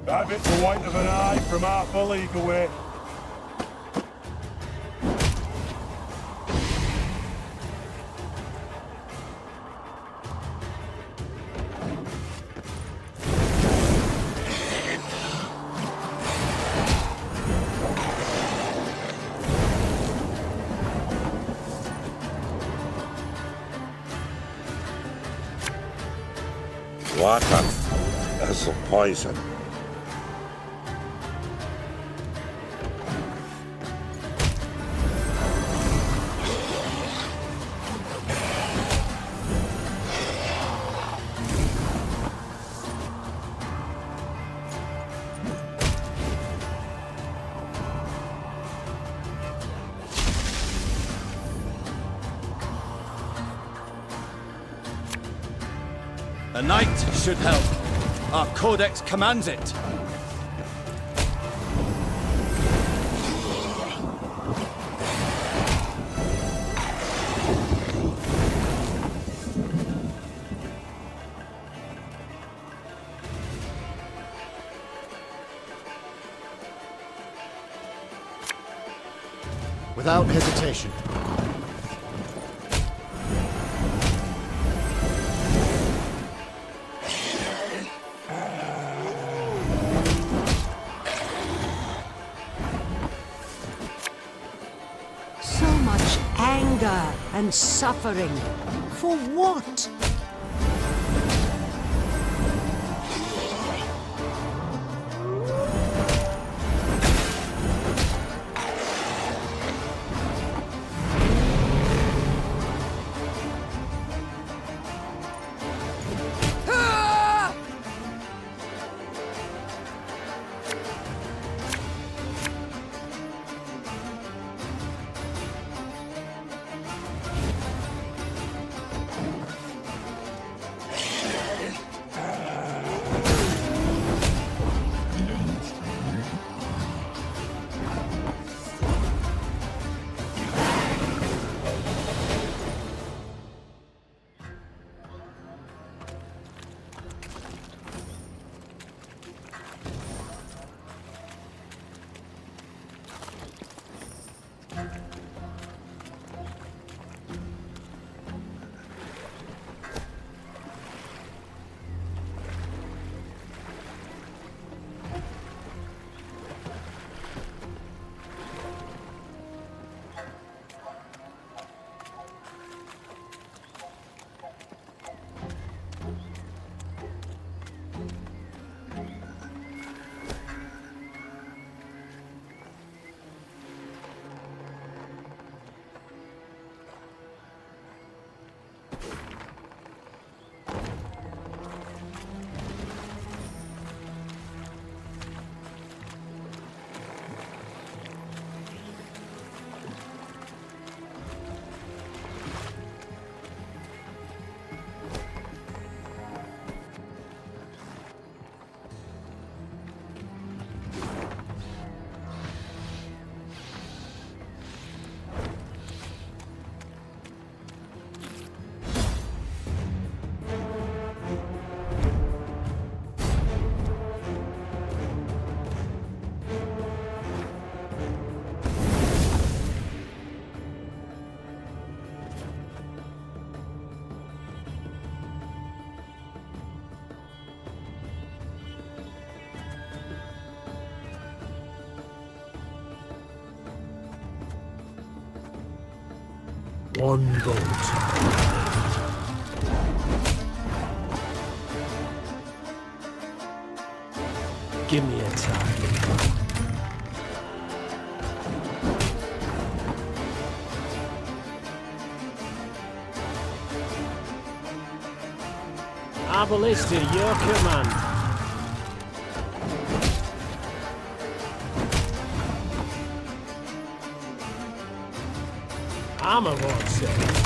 That bit's the white of an eye from half a league away. Water is a poison. A knight should help. Our codex commands it. Without hesitation. So much anger and suffering. For what? One bolt. Give me a time. Arbalist to your command. Armor won't say.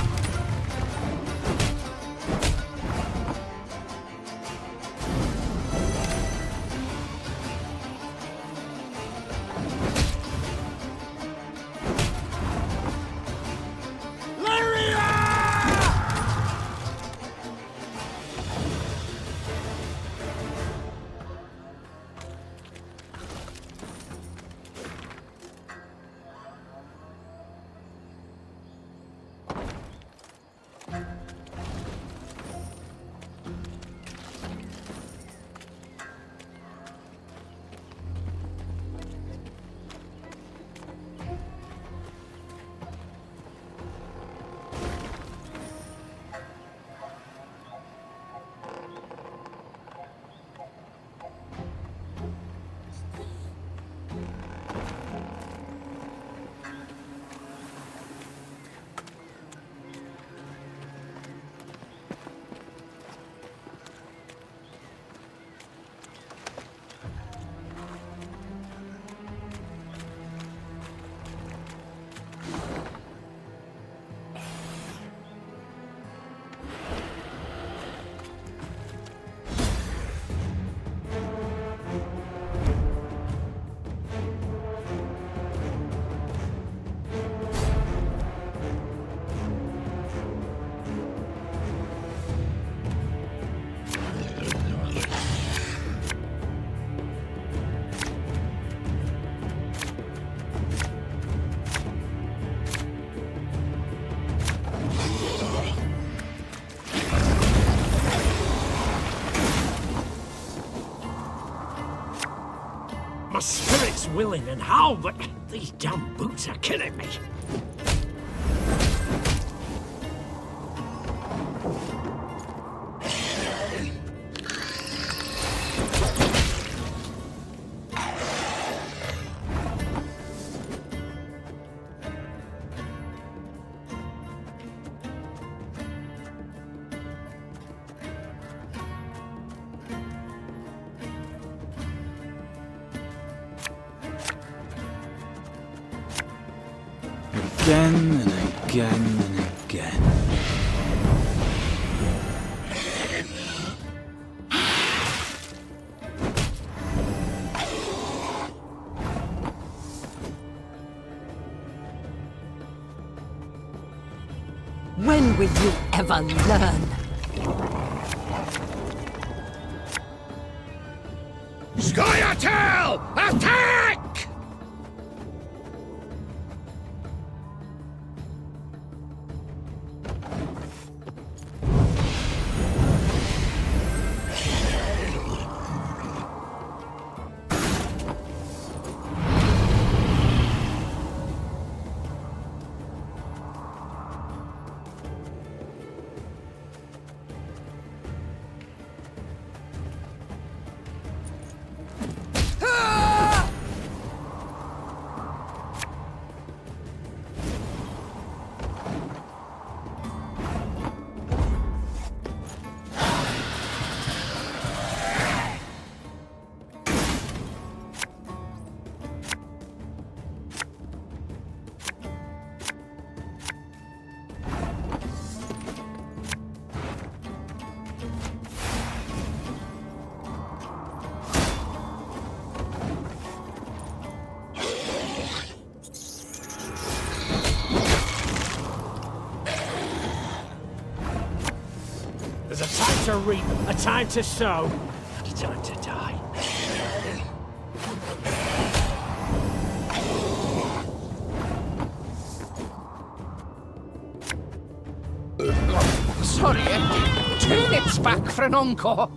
My spirit's willing and how, but these damn boots are killing me. Again and again and again. When will you ever learn? Scoia'tael! Attack! There's a time to reap, a time to sow, and a time to die. Sorry, turnips back for an encore.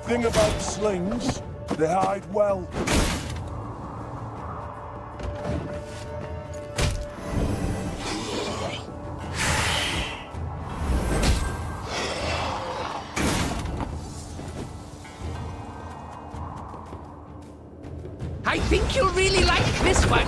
Thing about slings, they hide well. I think you'll really like this one.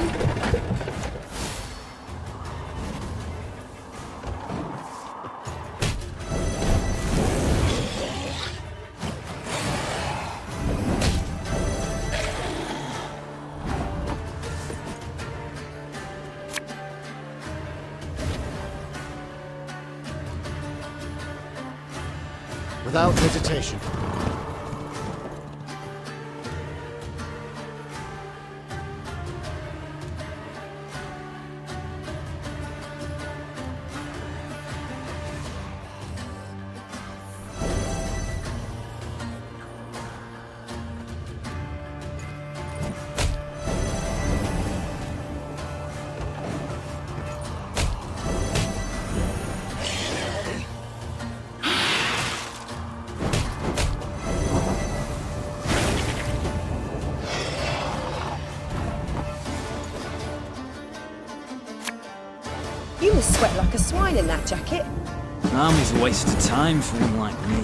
Without hesitation. You must sweat like a swine in that jacket. Army's a waste of time for one like me.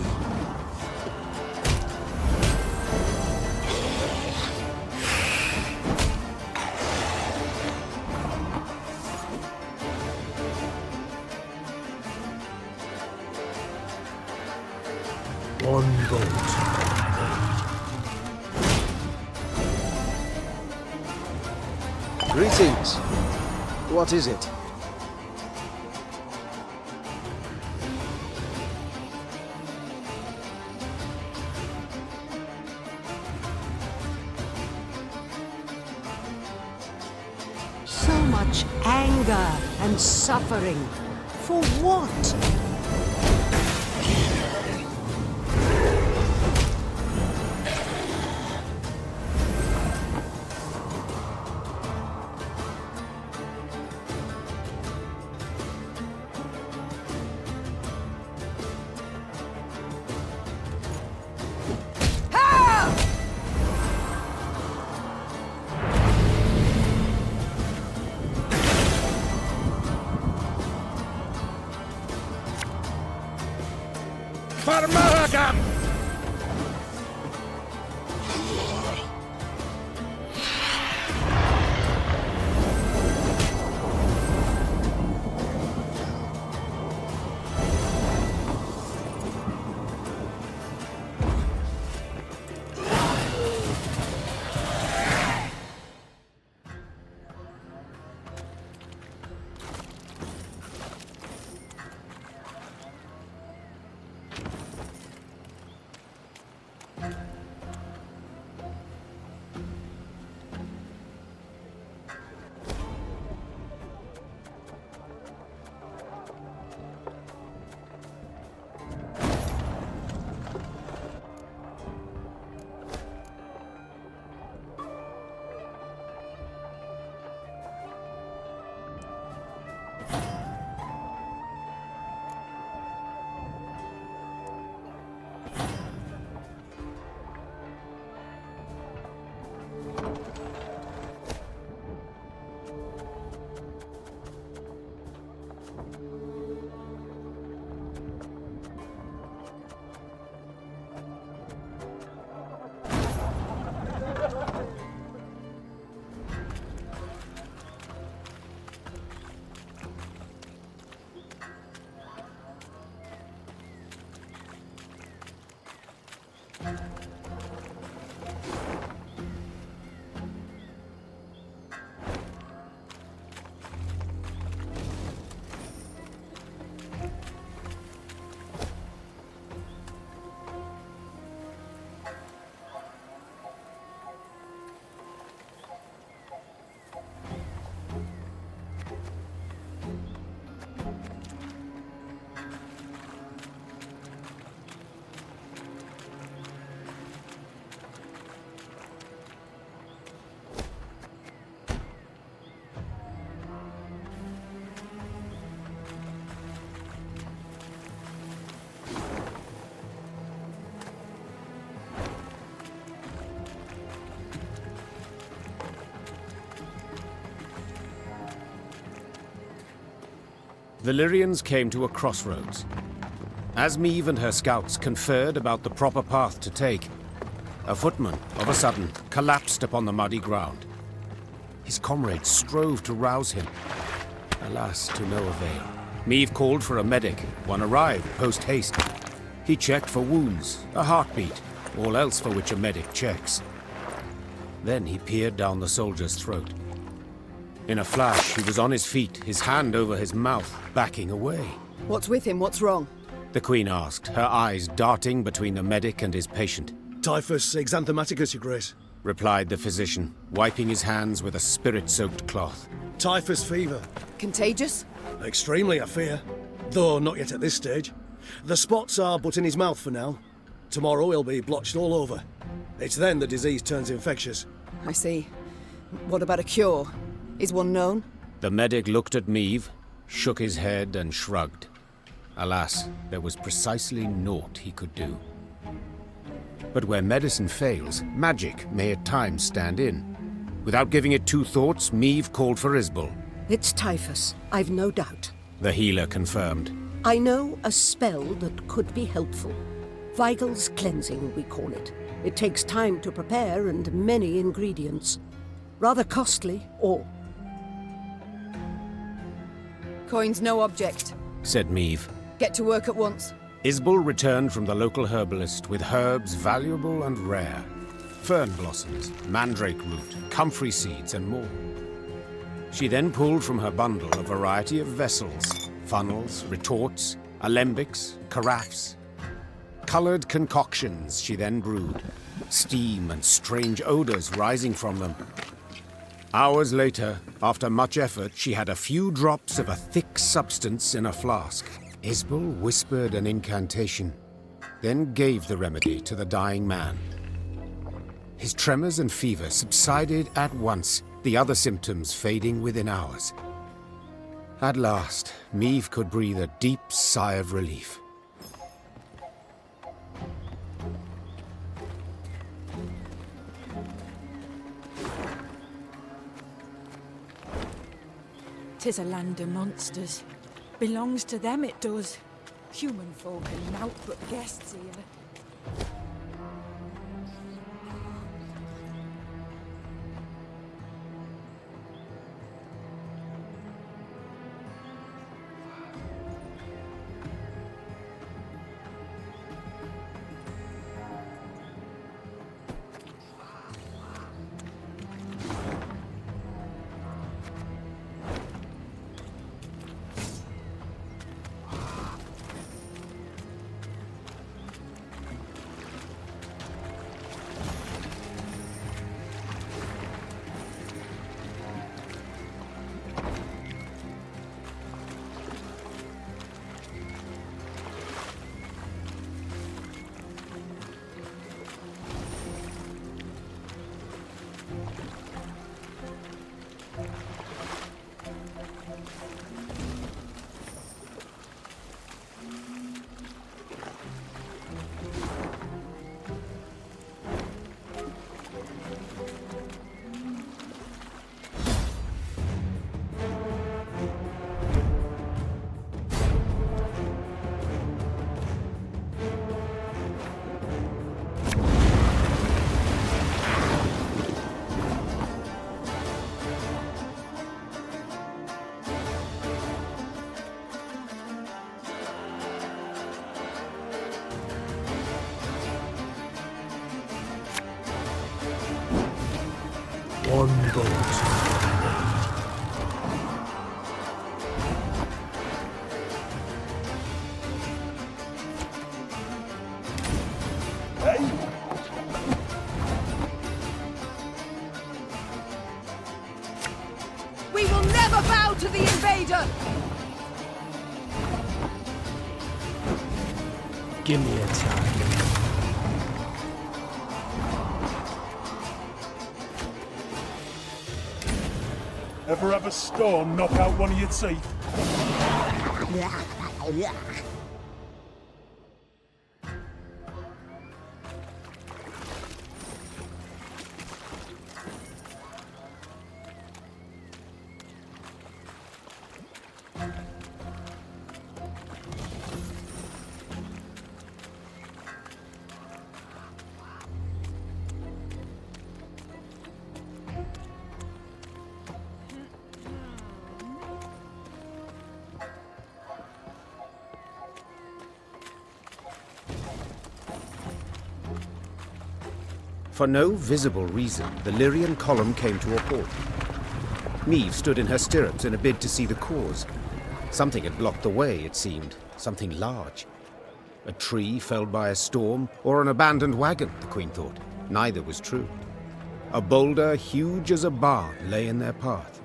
One bolt. Greetings. What is it? So much anger and suffering. For what? Farmahagam! The Lyrians came to a crossroads. As Meve and her scouts conferred about the proper path to take, a footman, of a sudden, collapsed upon the muddy ground. His comrades strove to rouse him. Alas, to no avail. Meve called for a medic. One arrived post-haste. He checked for wounds, a heartbeat, all else for which a medic checks. Then he peered down the soldier's throat. In a flash, he was on his feet, his hand over his mouth, backing away. What's with him? What's wrong? The Queen asked, her eyes darting between the medic and his patient. Typhus exanthematicus, Your Grace. Replied the physician, wiping his hands with a spirit-soaked cloth. Typhus fever. Contagious? Extremely, I fear. Though not yet at this stage. The spots are but in his mouth for now. Tomorrow he'll be blotched all over. It's then the disease turns infectious. I see. What about a cure? Is one known? The medic looked at Meve, shook his head and shrugged. Alas, there was precisely naught he could do. But where medicine fails, magic may at times stand in. Without giving it two thoughts, Meve called for Isbel. It's typhus, I've no doubt. The healer confirmed. I know a spell that could be helpful. Vigal's cleansing, we call it. It takes time to prepare and many ingredients. Rather costly, or... Coin's no object, said Meve. Get to work at once. Isbel returned from the local herbalist with herbs valuable and rare. Fern blossoms, mandrake root, comfrey seeds, and more. She then pulled from her bundle a variety of vessels, funnels, retorts, alembics, carafes. Colored concoctions she then brewed, steam and strange odors rising from them. Hours later, after much effort, she had a few drops of a thick substance in a flask. Isbel whispered an incantation, then gave the remedy to the dying man. His tremors and fever subsided at once, the other symptoms fading within hours. At last, Meve could breathe a deep sigh of relief. 'Tis a land of monsters. Belongs to them, it does. Human folk are naught but guests here. One boat. We will never bow to the invader! Give me a time. Ever have a stone knock out one of your teeth? For no visible reason, the Lyrian column came to a halt. Meve stood in her stirrups in a bid to see the cause. Something had blocked the way, it seemed. Something large. A tree felled by a storm, or an abandoned wagon, the Queen thought. Neither was true. A boulder huge as a barn lay in their path.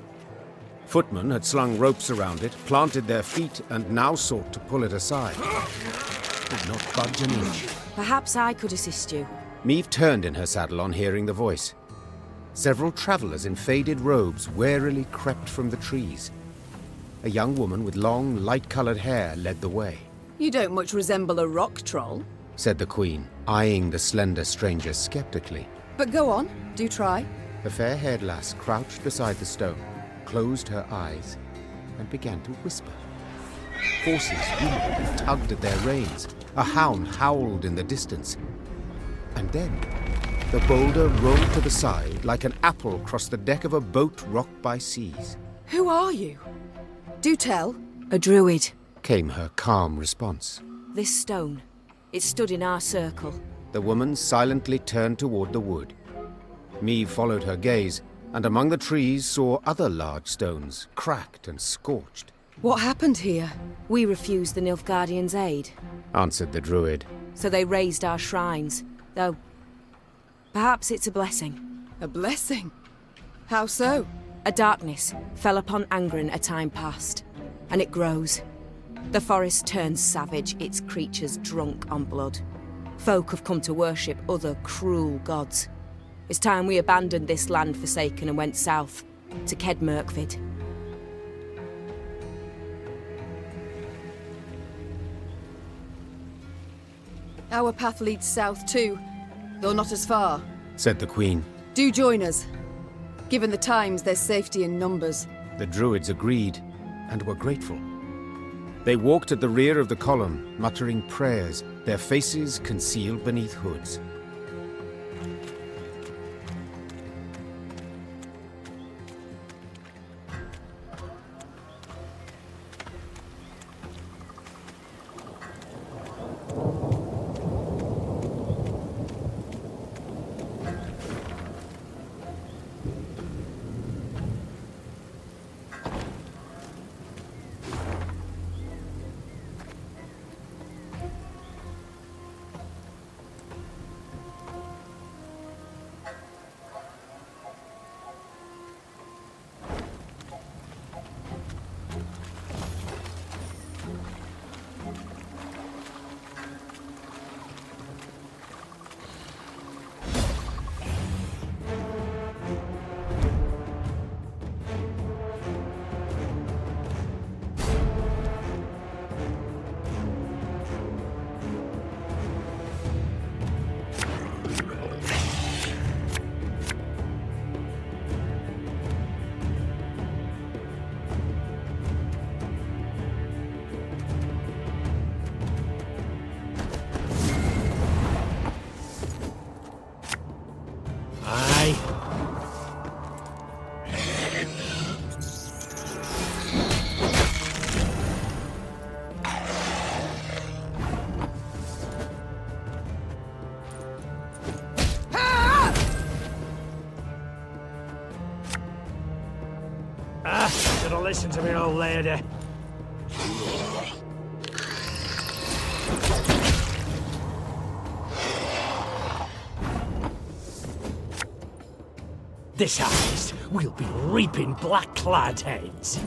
Footmen had slung ropes around it, planted their feet, and now sought to pull it aside. Did not budge an inch. Perhaps I could assist you. Meve turned in her saddle on hearing the voice. Several travellers in faded robes warily crept from the trees. A young woman with long, light-coloured hair led the way. You don't much resemble a rock troll. Said the Queen, eyeing the slender stranger skeptically. But go on, do try. The fair-haired lass crouched beside the stone, closed her eyes, and began to whisper. Horses wheeled and tugged at their reins. A hound howled in the distance. And then, the boulder rolled to the side like an apple across the deck of a boat rocked by seas. Who are you? Do tell. A druid, Came her calm response. this stone. It stood in our circle. The woman silently turned toward the wood. Meve followed her gaze, and among the trees saw other large stones, cracked and scorched. What happened here? We refused the Nilfgaardians' aid, Answered the druid. so they raised our shrines. Though, perhaps it's a blessing. A blessing? How so? A darkness fell upon Angren a time past, and it grows. The forest turns savage, its creatures drunk on blood. Folk have come to worship other cruel gods. It's time we abandoned this land forsaken and went south, to Kedmerkvid. Our path leads south too, though not as far. Said the Queen. Do join us. Given the times, there's safety in numbers. The druids agreed, and were grateful. They walked at the rear of the column, muttering prayers, their faces concealed beneath hoods. Should have listened to me, old lady. This harvest, we'll be reaping black-clad heads.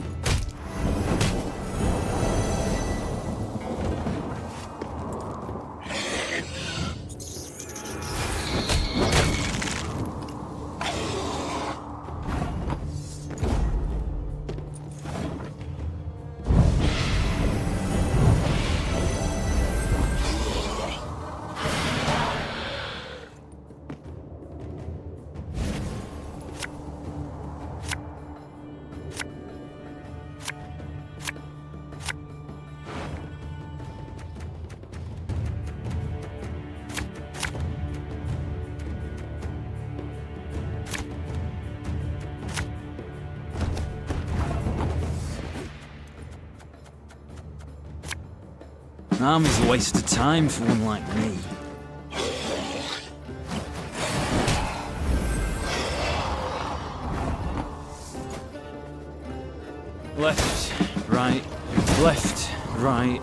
An army's a waste of time for one like me. Left, right, left, right.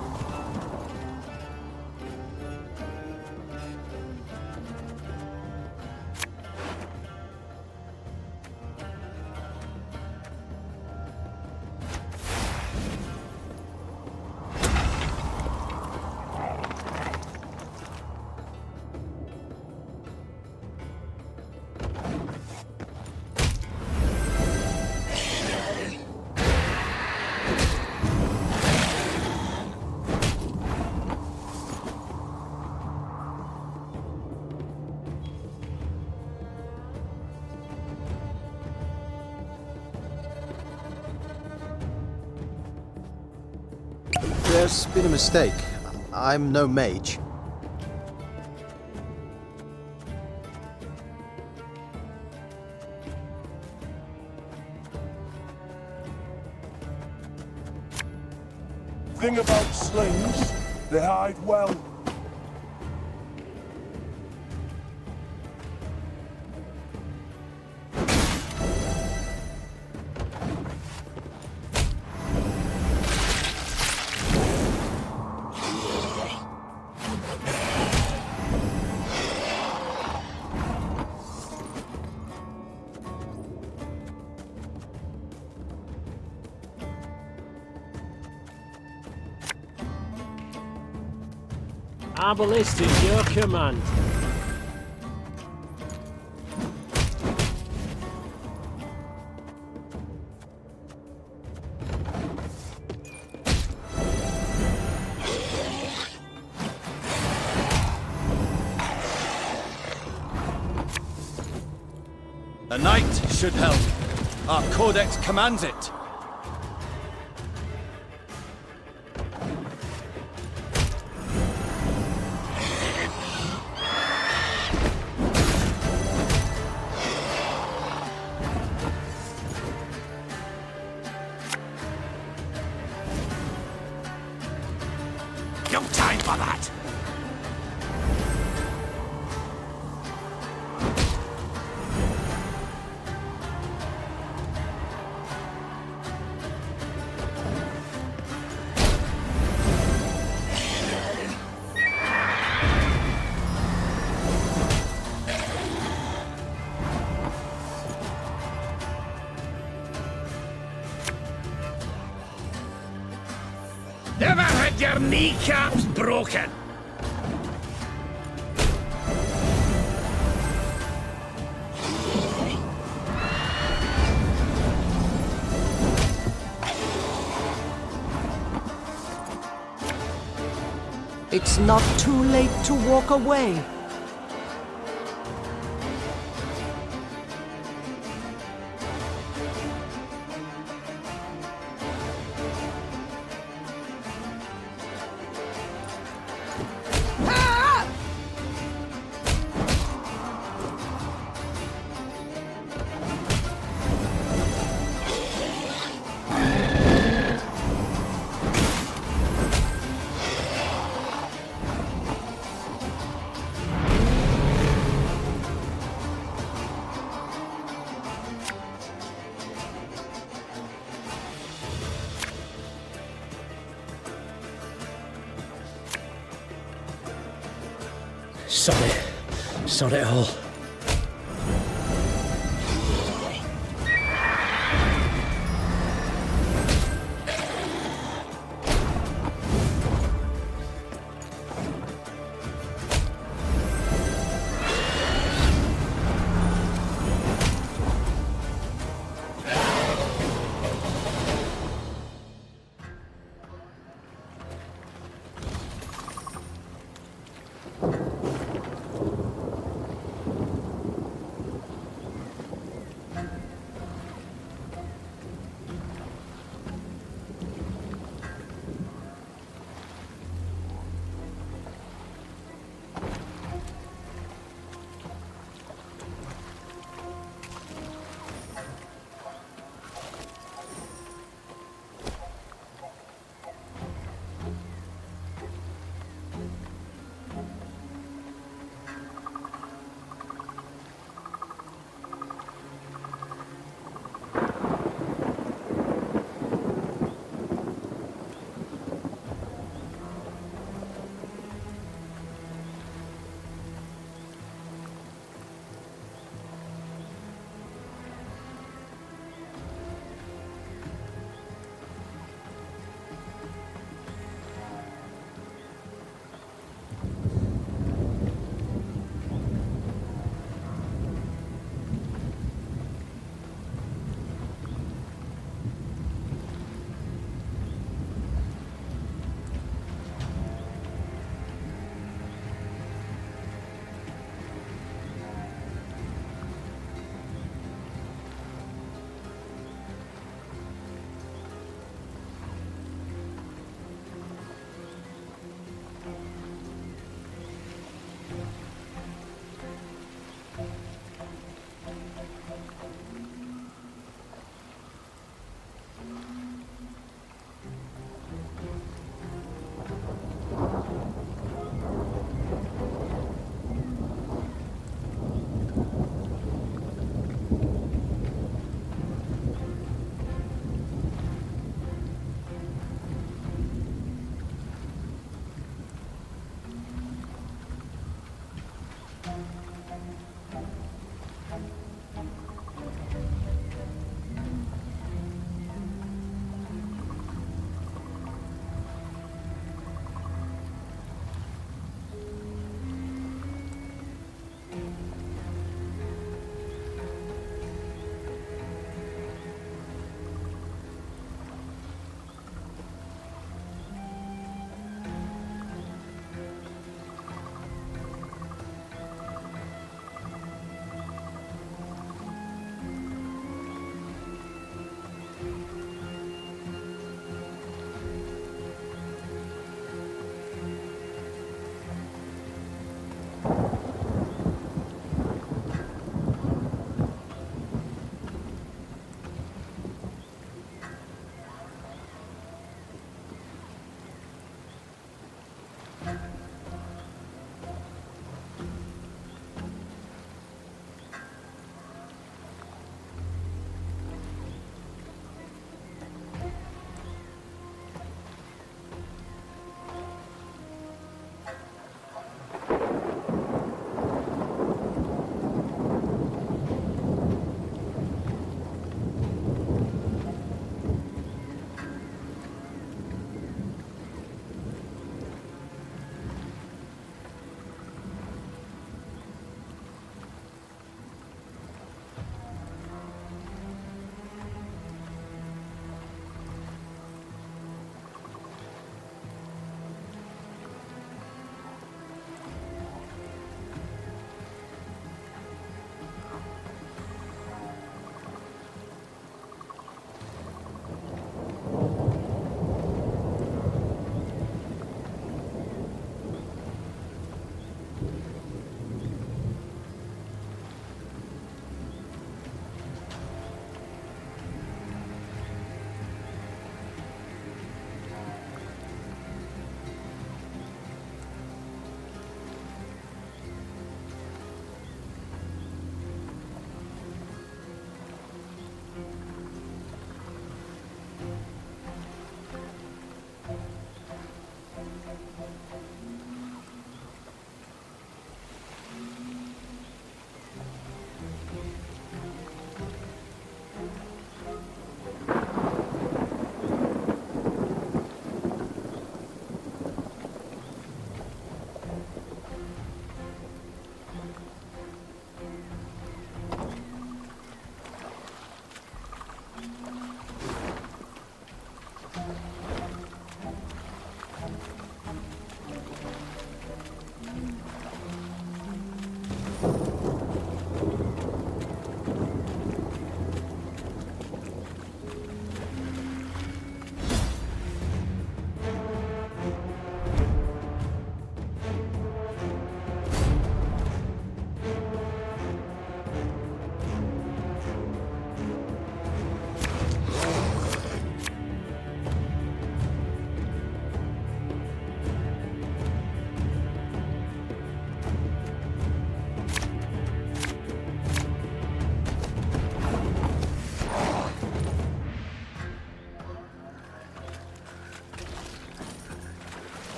There's been a mistake. I'm no mage. Thing about slings, they hide well. Arbalist is your command. A knight should help. Our codex commands it. No time for that! Never had your kneecaps broken! It's not too late to walk away. Sod it all.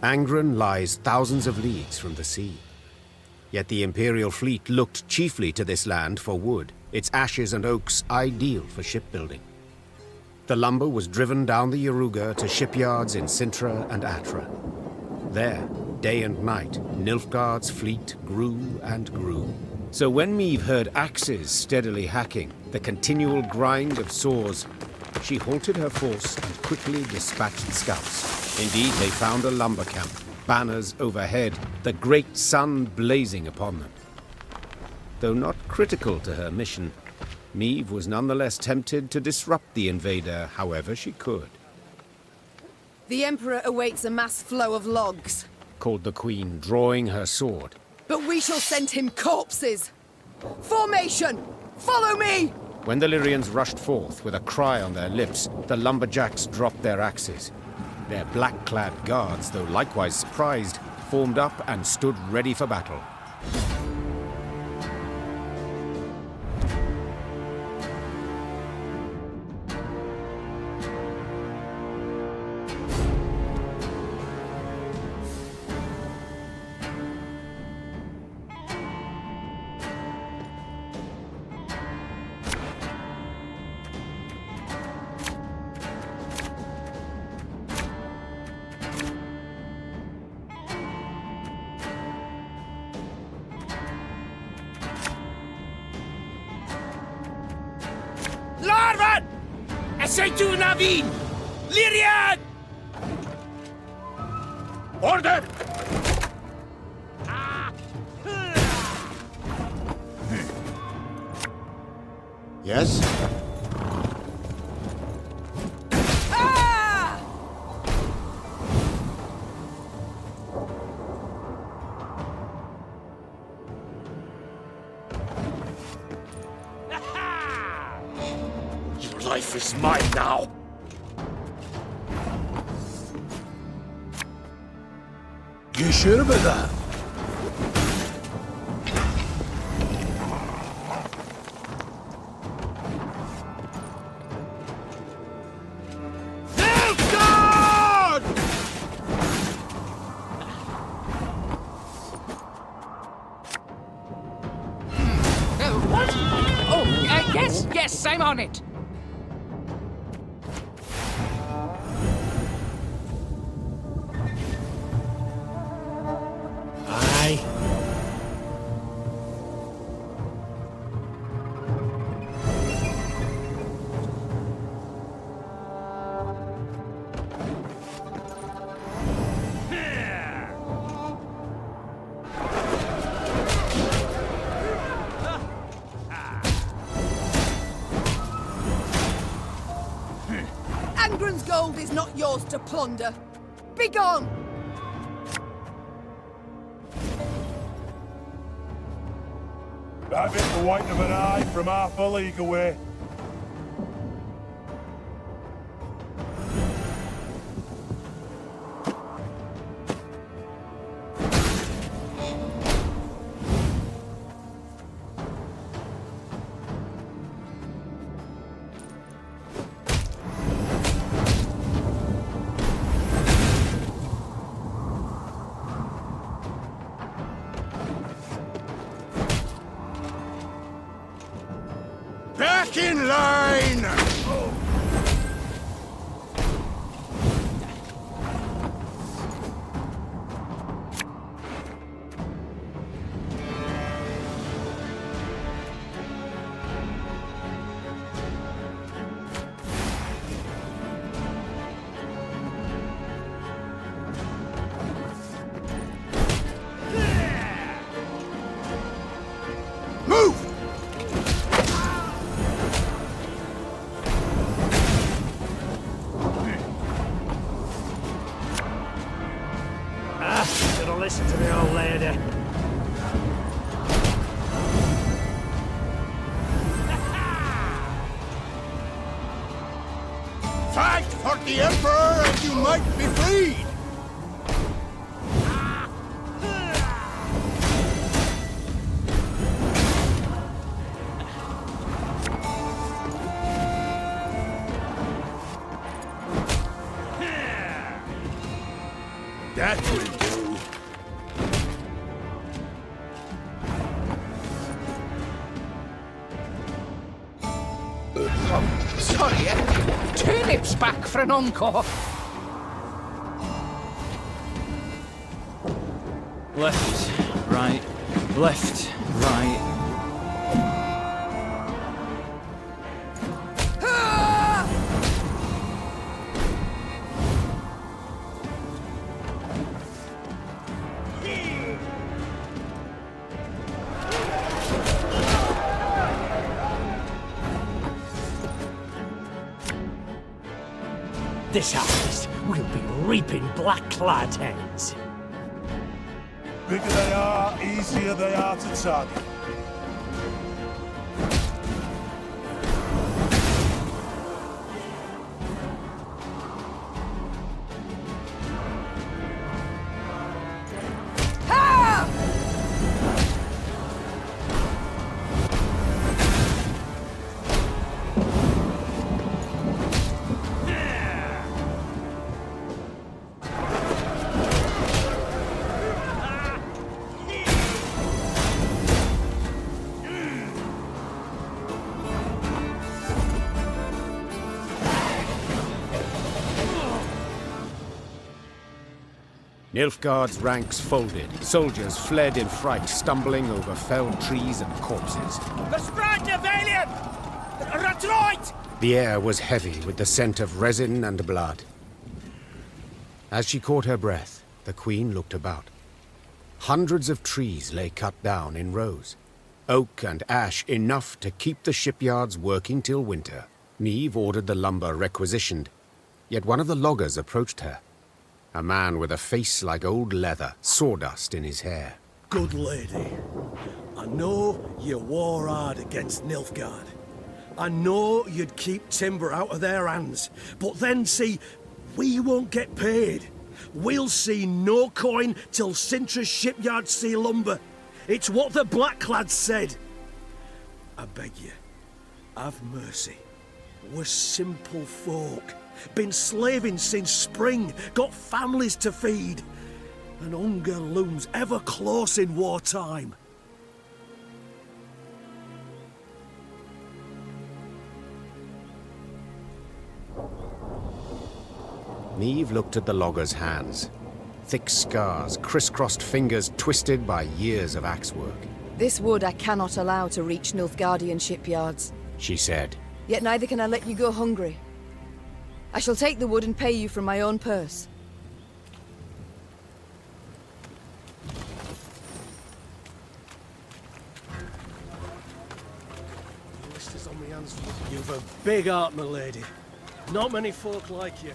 Angren lies thousands of leagues from the sea. Yet the Imperial fleet looked chiefly to this land for wood, its ashes and oaks ideal for shipbuilding. The lumber was driven down the Yaruga to shipyards in Sintra and Atra. There, day and night, Nilfgaard's fleet grew and grew. So when Meve heard axes steadily hacking, the continual grind of saws, she halted her force and quickly dispatched scouts. Indeed, they found a lumber camp, banners overhead, the great sun blazing upon them. Though not critical to her mission, Meve was nonetheless tempted to disrupt the invader however she could. The Emperor awaits a mass flow of logs. Called the Queen, drawing her sword. But we shall send him corpses! Formation! Follow me! When the Lyrians rushed forth with a cry on their lips, the lumberjacks dropped their axes. Their black-clad guards, though likewise surprised, formed up and stood ready for battle. Larvan! Essaytu Navin! Lyrian! Order! Yes? Your life is mine now! You sure about that? What? Oh, yes, I'm on it. Aye. Angren's gold is not yours to plunder. Begone! That bit the white of an eye from half a league away. Back in line! Move! Should've listened to the old lady. Fight for the Emperor and you might be freed! That will sorry. Turnips back for an encore. Left, right, left, right. This harvest, we'll be reaping black-clad heads. Bigger they are, easier they are to target. Nilfgaard's ranks folded. Soldiers fled in fright, stumbling over felled trees and corpses. The air was heavy with the scent of resin and blood. As she caught her breath, the queen looked about. Hundreds of trees lay cut down in rows. Oak and ash enough to keep the shipyards working till winter. Niamh ordered the lumber requisitioned, yet one of the loggers approached her. A man with a face like old leather, sawdust in his hair. Good lady, I know you war hard against Nilfgaard. I know you'd keep timber out of their hands, but then see, we won't get paid. We'll see no coin till Sintra's shipyards see lumber. It's what the Blacklads said. I beg you, have mercy. We're simple folk. Been slaving since spring, got families to feed. And hunger looms ever close in wartime. Niamh looked at the logger's hands. Thick scars, crisscrossed fingers twisted by years of axe work. This wood I cannot allow to reach Nilfgaardian shipyards, she said. Yet neither can I let you go hungry. I shall take the wood and pay you from my own purse. You've a big heart, my lady. Not many folk like you,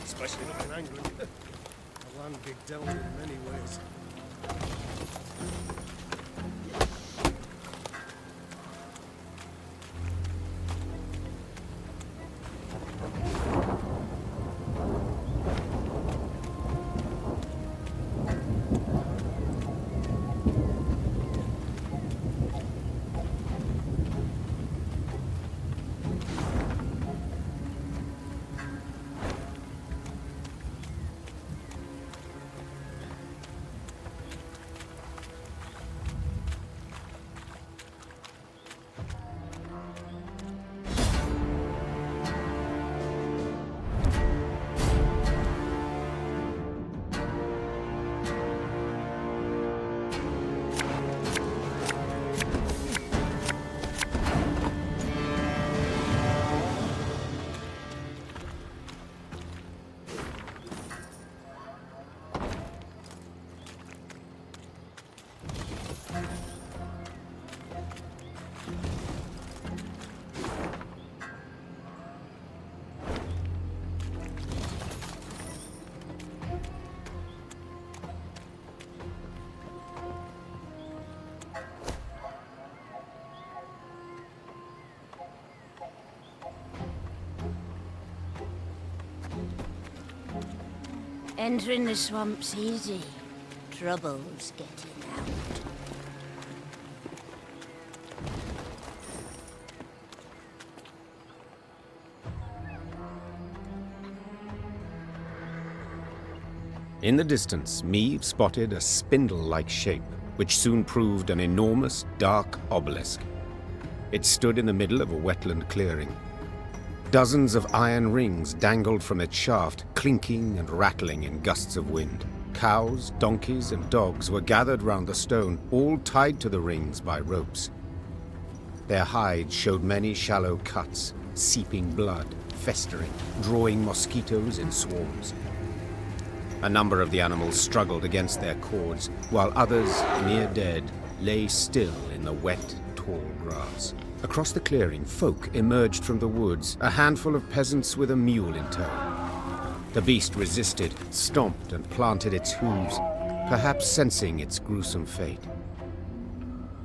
especially not in Angren. A land big dealt in many ways. Entering the swamp's easy. Trouble's getting out. In the distance, Niamh spotted a spindle-like shape, which soon proved an enormous, dark obelisk. It stood in the middle of a wetland clearing. Dozens of iron rings dangled from its shaft, clinking and rattling in gusts of wind. Cows, donkeys, and dogs were gathered round the stone, all tied to the rings by ropes. Their hides showed many shallow cuts, seeping blood, festering, drawing mosquitoes in swarms. A number of the animals struggled against their cords, while others, near dead, lay still in the wet, tall grass. Across the clearing, folk emerged from the woods, a handful of peasants with a mule in tow. The beast resisted, stomped and planted its hooves, perhaps sensing its gruesome fate.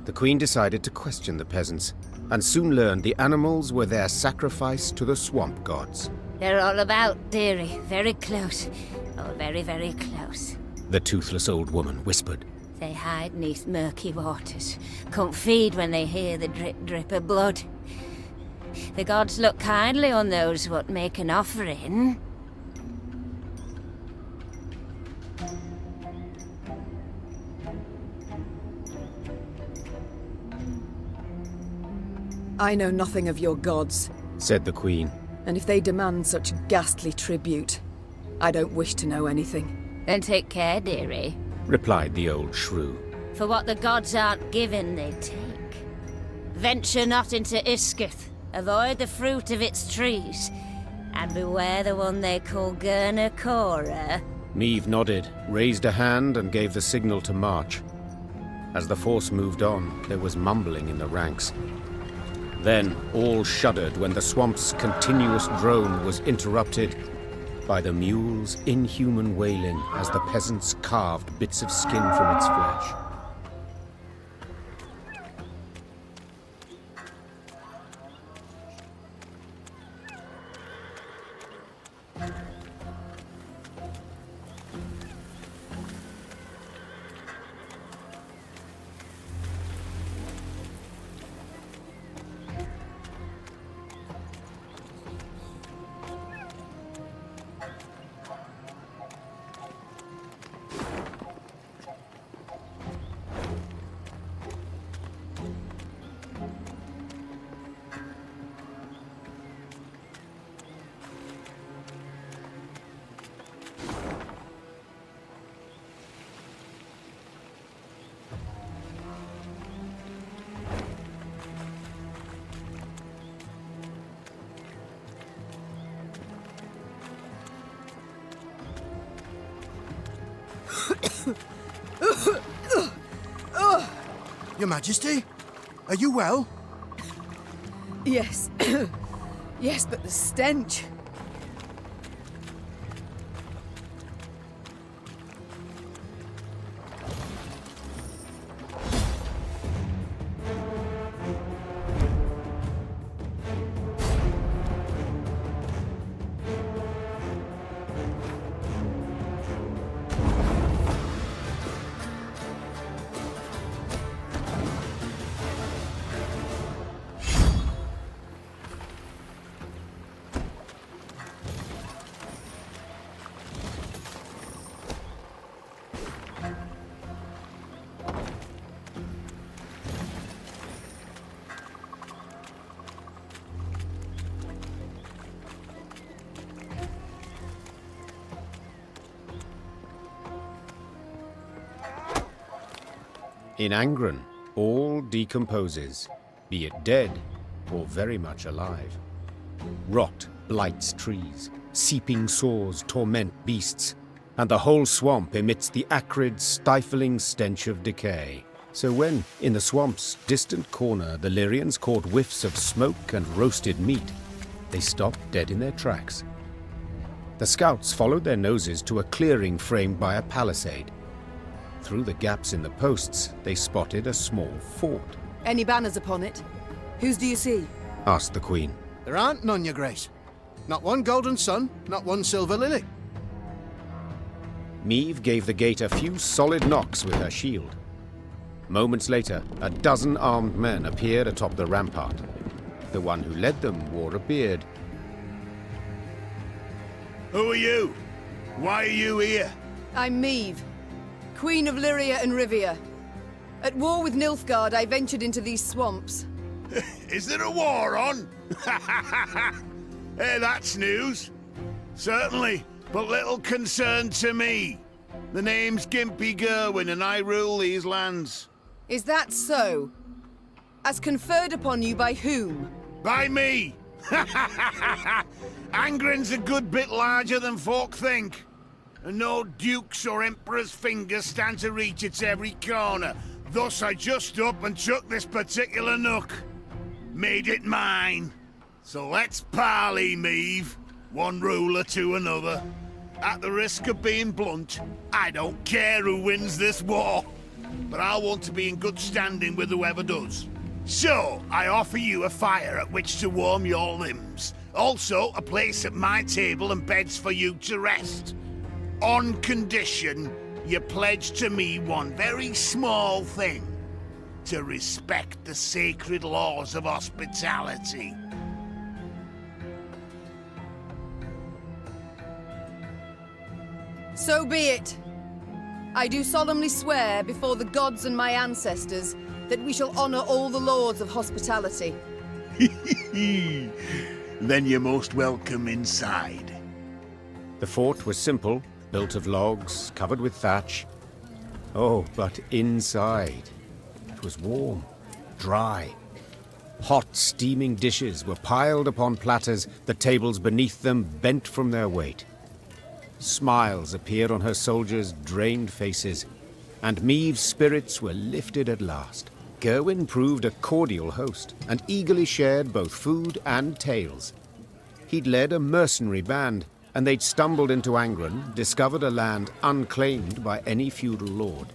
The queen decided to question the peasants, and soon learned the animals were their sacrifice to the swamp gods. They're all about, dearie. Very close. Oh, very, very close. The toothless old woman whispered. They hide neath murky waters. Can't feed when they hear the drip drip of blood. The gods look kindly on those what make an offering. I know nothing of your gods, said the queen. And if they demand such ghastly tribute, I don't wish to know anything. Then take care, dearie, replied the old shrew. For what the gods aren't given, they take. Venture not into Iskith, avoid the fruit of its trees, and beware the one they call Gurna Cora. Meve nodded, raised a hand, and gave the signal to march. As the force moved on, there was mumbling in the ranks. Then all shuddered when the swamp's continuous drone was interrupted by the mule's inhuman wailing as the peasants carved bits of skin from its flesh. Your Majesty? Are you well? Yes. Yes, but the stench. In Angren, all decomposes, be it dead or very much alive. Rot blights trees, seeping sores torment beasts, and the whole swamp emits the acrid, stifling stench of decay. So when, in the swamp's distant corner, the Lyrians caught whiffs of smoke and roasted meat, they stopped dead in their tracks. The scouts followed their noses to a clearing framed by a palisade. Through the gaps in the posts, they spotted a small fort. Any banners upon it? Whose do you see? Asked the queen. There aren't none, your grace. Not one golden sun, not one silver lily. Meve gave the gate a few solid knocks with her shield. Moments later, a dozen armed men appeared atop the rampart. The one who led them wore a beard. Who are you? Why are you here? I'm Meve, Queen of Lyria and Rivia. At war with Nilfgaard, I ventured into these swamps. Is there a war on? Hey, that's news. Certainly, but little concern to me. The name's Gimpy Gerwin, and I rule these lands. Is that so? As conferred upon you by whom? By me! Angren's a good bit larger than folk think. And no duke's or emperor's fingers stand to reach its every corner. Thus I just up and took this particular nook. Made it mine. So let's parley, Meave. One ruler to another. At the risk of being blunt, I don't care who wins this war. But I want to be in good standing with whoever does. So, I offer you a fire at which to warm your limbs. Also, a place at my table and beds for you to rest. On condition, you pledge to me one very small thing. To respect the sacred laws of hospitality. So be it. I do solemnly swear before the gods and my ancestors that we shall honor all the laws of hospitality. Then you're most welcome inside. The fort was simple, built of logs, covered with thatch. Oh, but inside, it was warm, dry. Hot, steaming dishes were piled upon platters, the tables beneath them bent from their weight. Smiles appeared on her soldiers' drained faces, and Meave's spirits were lifted at last. Gerwin proved a cordial host, and eagerly shared both food and tales. He'd led a mercenary band, and they'd stumbled into Angren, discovered a land unclaimed by any feudal lord.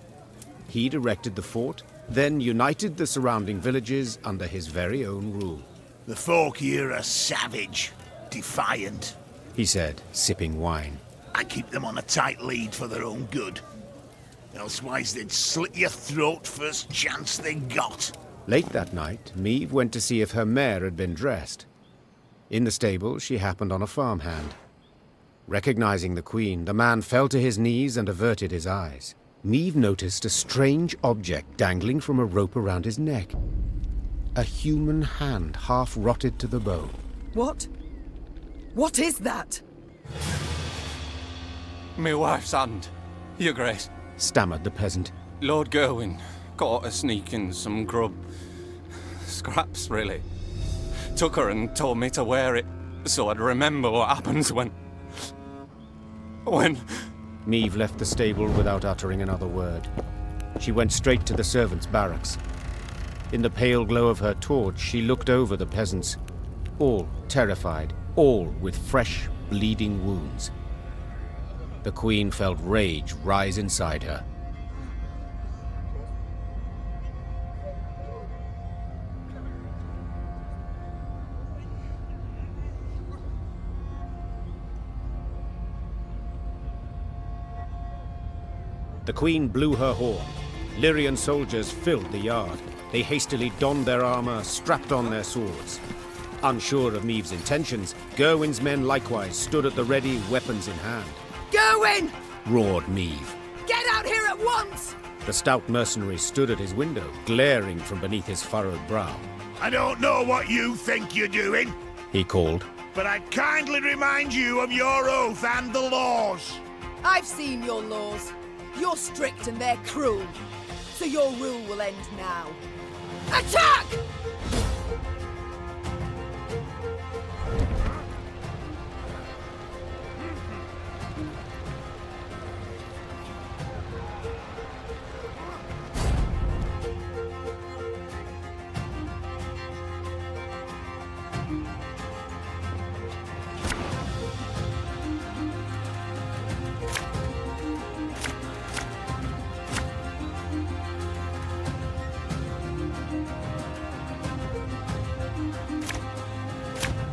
He'd erected the fort, then united the surrounding villages under his very own rule. The folk here are savage, defiant, he said, sipping wine. I keep them on a tight lead for their own good. Elsewise they'd slit your throat first chance they got. Late that night, Meave went to see if her mare had been dressed. In the stable, she happened on a farmhand. Recognizing the queen, the man fell to his knees and averted his eyes. Meave noticed a strange object dangling from a rope around his neck. A human hand half rotted to the bone. What? What is that? My wife's hand, Your Grace, stammered the peasant. Lord Gerwin caught her sneaking some grub. Scraps, really. Took her and told me to wear it, so I'd remember what happens when... Meave left the stable without uttering another word. She went straight to the servants' barracks. In the pale glow of her torch, she looked over the peasants. All terrified, all with fresh, bleeding wounds. The queen felt rage rise inside her. The queen blew her horn. Lyrian soldiers filled the yard. They hastily donned their armor, strapped on their swords. Unsure of Meave's intentions, Gerwin's men likewise stood at the ready, weapons in hand. Gerwin! Roared Meave. Get out here at once! The stout mercenary stood at his window, glaring from beneath his furrowed brow. I don't know what you think you're doing, he called, but I'd kindly remind you of your oath and the laws. I've seen your laws. You're strict and they're cruel. So your rule will end now. Attack!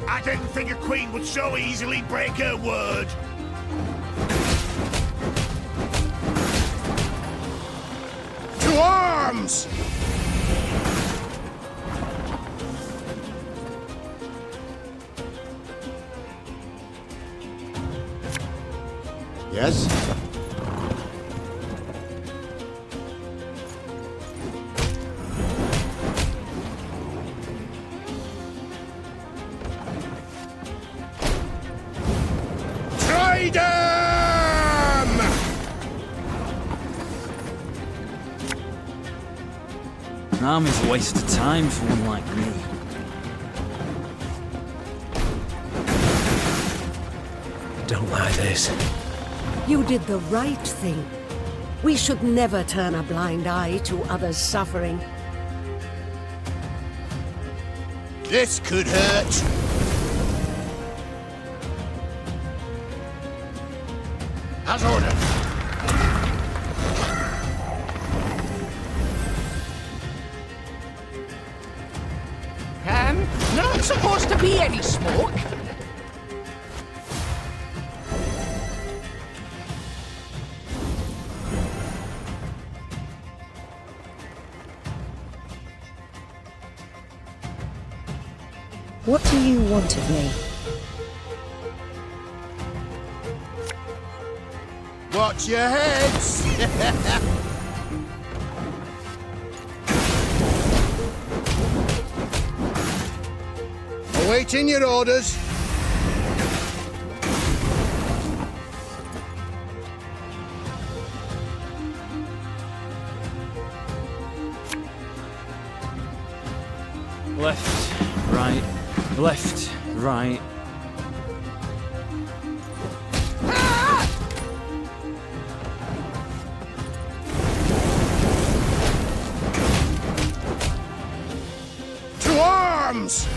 I didn't think a queen would so easily break her word. To arms! Yes? An army's a waste of time for one like me. Don't like this. You did the right thing. We should never turn a blind eye to others' suffering. This could hurt. As ordered. Not supposed to be any smoke. What do you want of me? Watch your heads! Awaiting your orders. Left, right, left, right. To arms!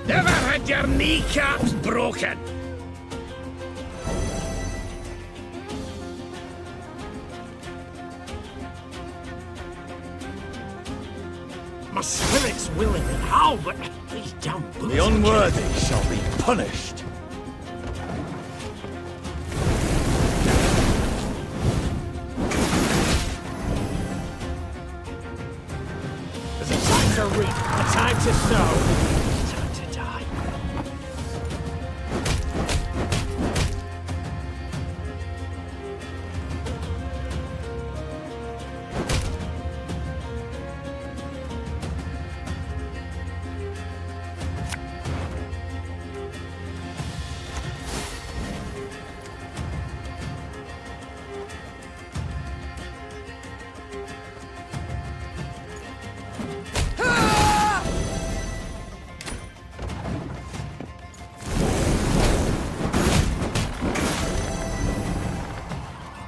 Never had your kneecaps broken. My spirit's willing and how, but these damn boots. The unworthy shall be punished. There's a time to reap, a time to sow, a time to die.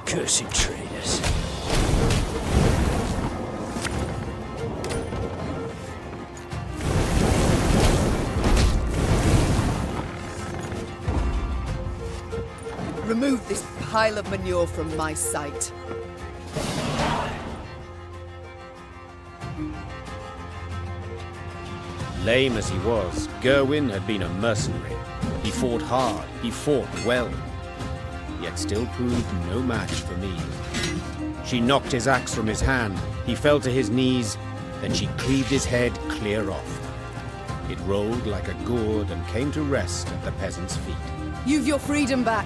Cursed traitors. Remove this pile of manure from my sight. Lame as he was, Gerwin had been a mercenary. He fought hard, he fought well, yet still proved no match for me. She knocked his axe from his hand, he fell to his knees, then she cleaved his head clear off. It rolled like a gourd and came to rest at the peasant's feet. You've your freedom back,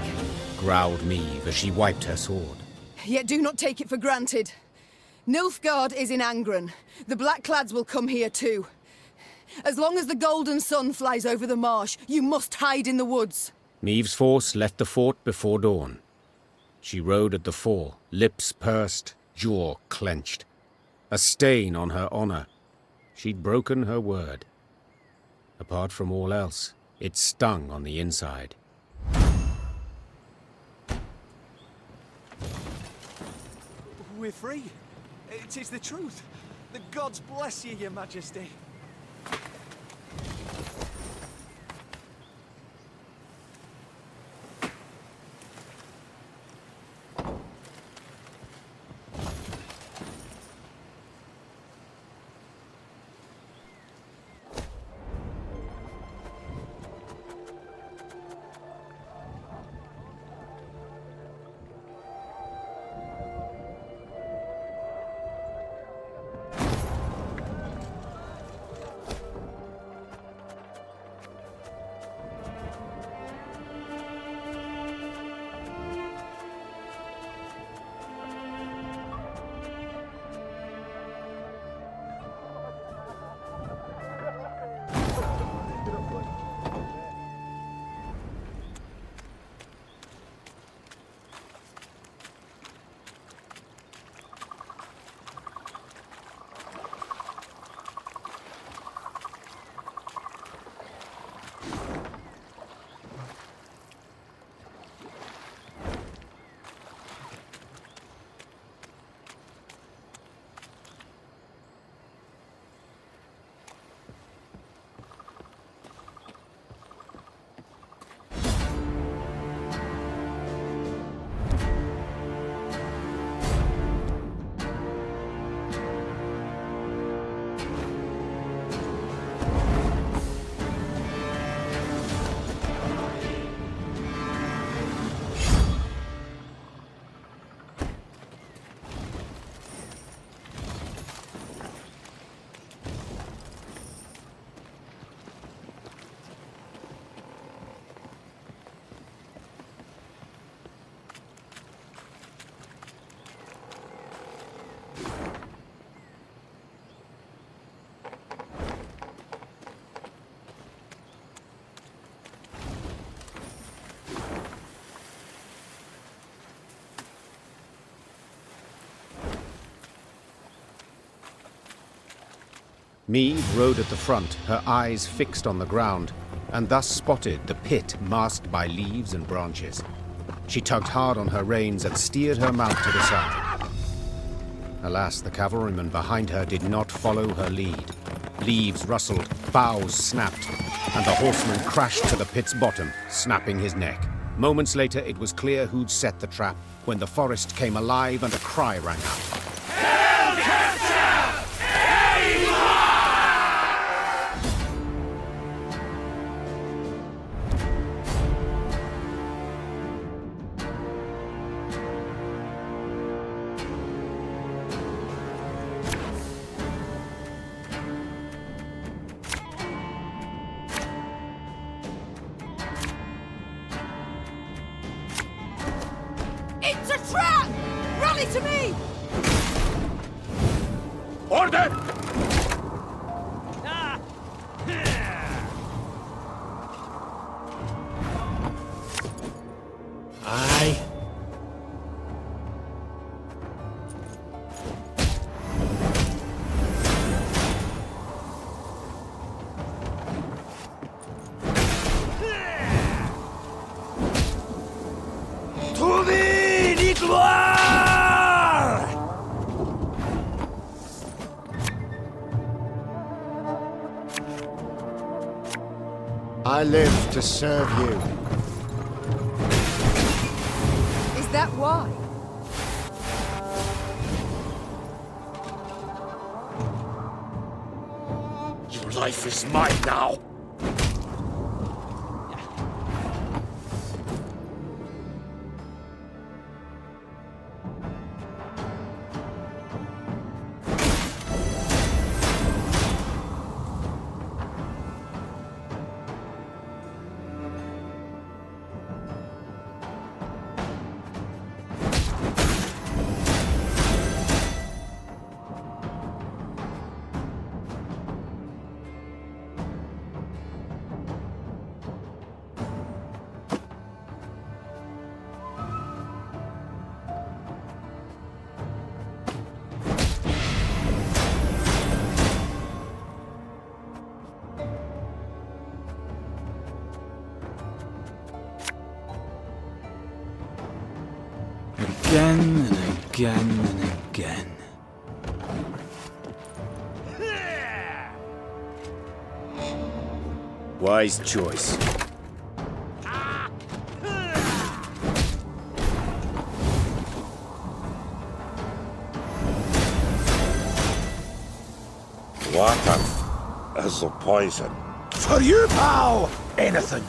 Growled Meve as she wiped her sword. yet do not take it for granted. Nilfgaard is in Angren. The Blackclads will come here too. As long as the golden sun flies over the marsh, you must hide in the woods. Meve's force left the fort before dawn. She rode at the fore, lips pursed, jaw clenched. A stain on her honor. She'd broken her word. Apart from all else, it stung on the inside. We're free. It is the truth. The gods bless you, your majesty. Meve rode at the front, her eyes fixed on the ground, and thus spotted the pit masked by leaves and branches. She tugged hard on her reins and steered her mount to the side. Alas, the cavalryman behind her did not follow her lead. Leaves rustled, boughs snapped, and the horseman crashed to the pit's bottom, snapping his neck. Moments later, it was clear who'd set the trap when the forest came alive and a cry rang out. It's a trap! Rally to me! Order! Aye. To the gloire! I live to serve you. Is that why? Your life is mine now. Again and again and again. Wise choice. Water is the poison. For you, pal! Anything.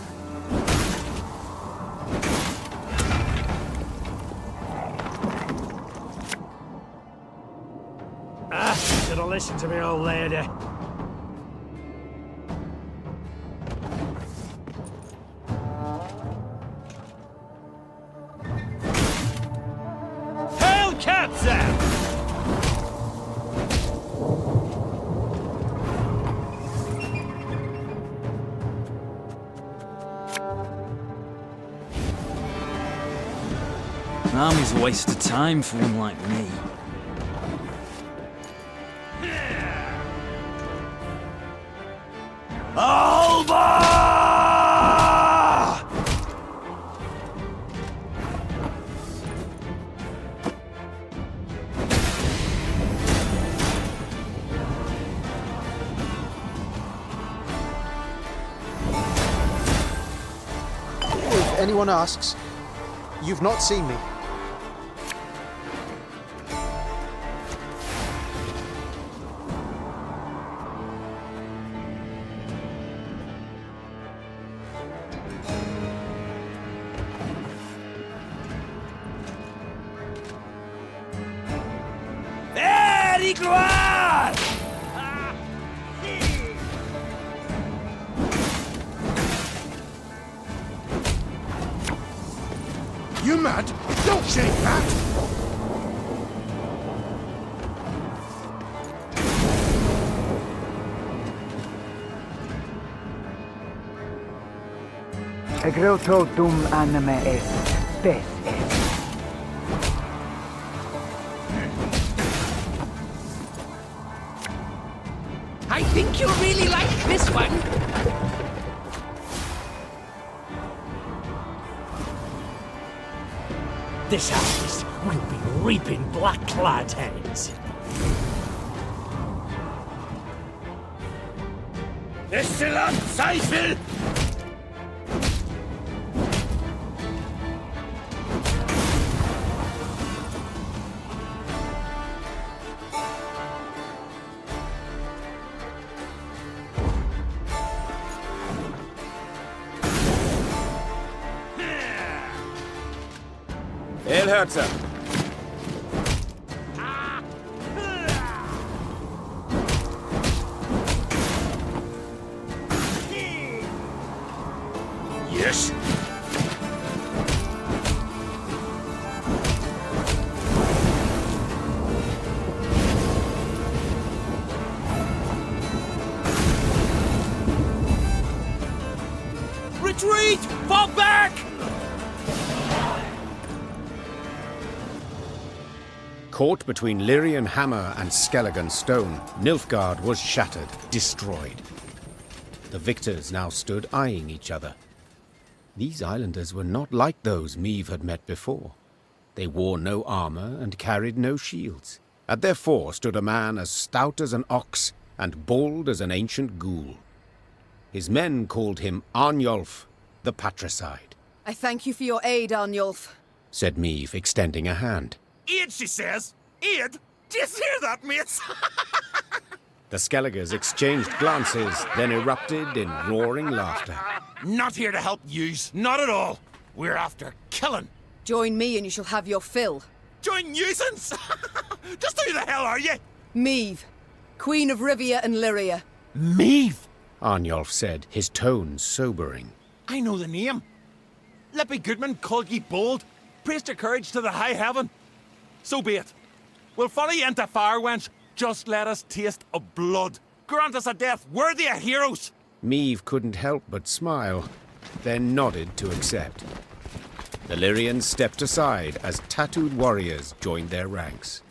Should have listened to me, old lady. Hail Captain! An army's a waste of time for one like me. Alba! If anyone asks, you've not seen me. Very gloire! You mad? Don't shake that! Egreto dum anime est, spes est. I think you'll really like this one. This harvest will be reaping black-clad heads. Excellent, Seifel! Elhörzer! Yes. Retreat! Fall back! Caught between Lyrian hammer and Skelligan stone, Nilfgaard was shattered, destroyed. The victors now stood eyeing each other. These islanders were not like those Meve had met before. They wore no armor and carried no shields. At their fore stood a man as stout as an ox and bald as an ancient ghoul. His men called him Arnulf, the Patricide. I thank you for your aid, Arnulf, said Meve, extending a hand. Aid, she says. Aid? Do you hear that, mates? The Skelligers exchanged glances, then erupted in roaring laughter. Not here to help yous, not at all. We're after killing. Join me and you shall have your fill. Join nuisance? Just who the hell are you? Meve, Queen of Rivia and Lyria. Meve? Arnulf said, his tone sobering. I know the name. Lippy Goodman called ye bold, praised your courage to the high heaven. So be it. We'll follow ye into fire, wench. Just let us taste of blood. Grant us a death worthy of heroes. Meve couldn't help but smile, then nodded to accept. The Lyrians stepped aside as tattooed warriors joined their ranks.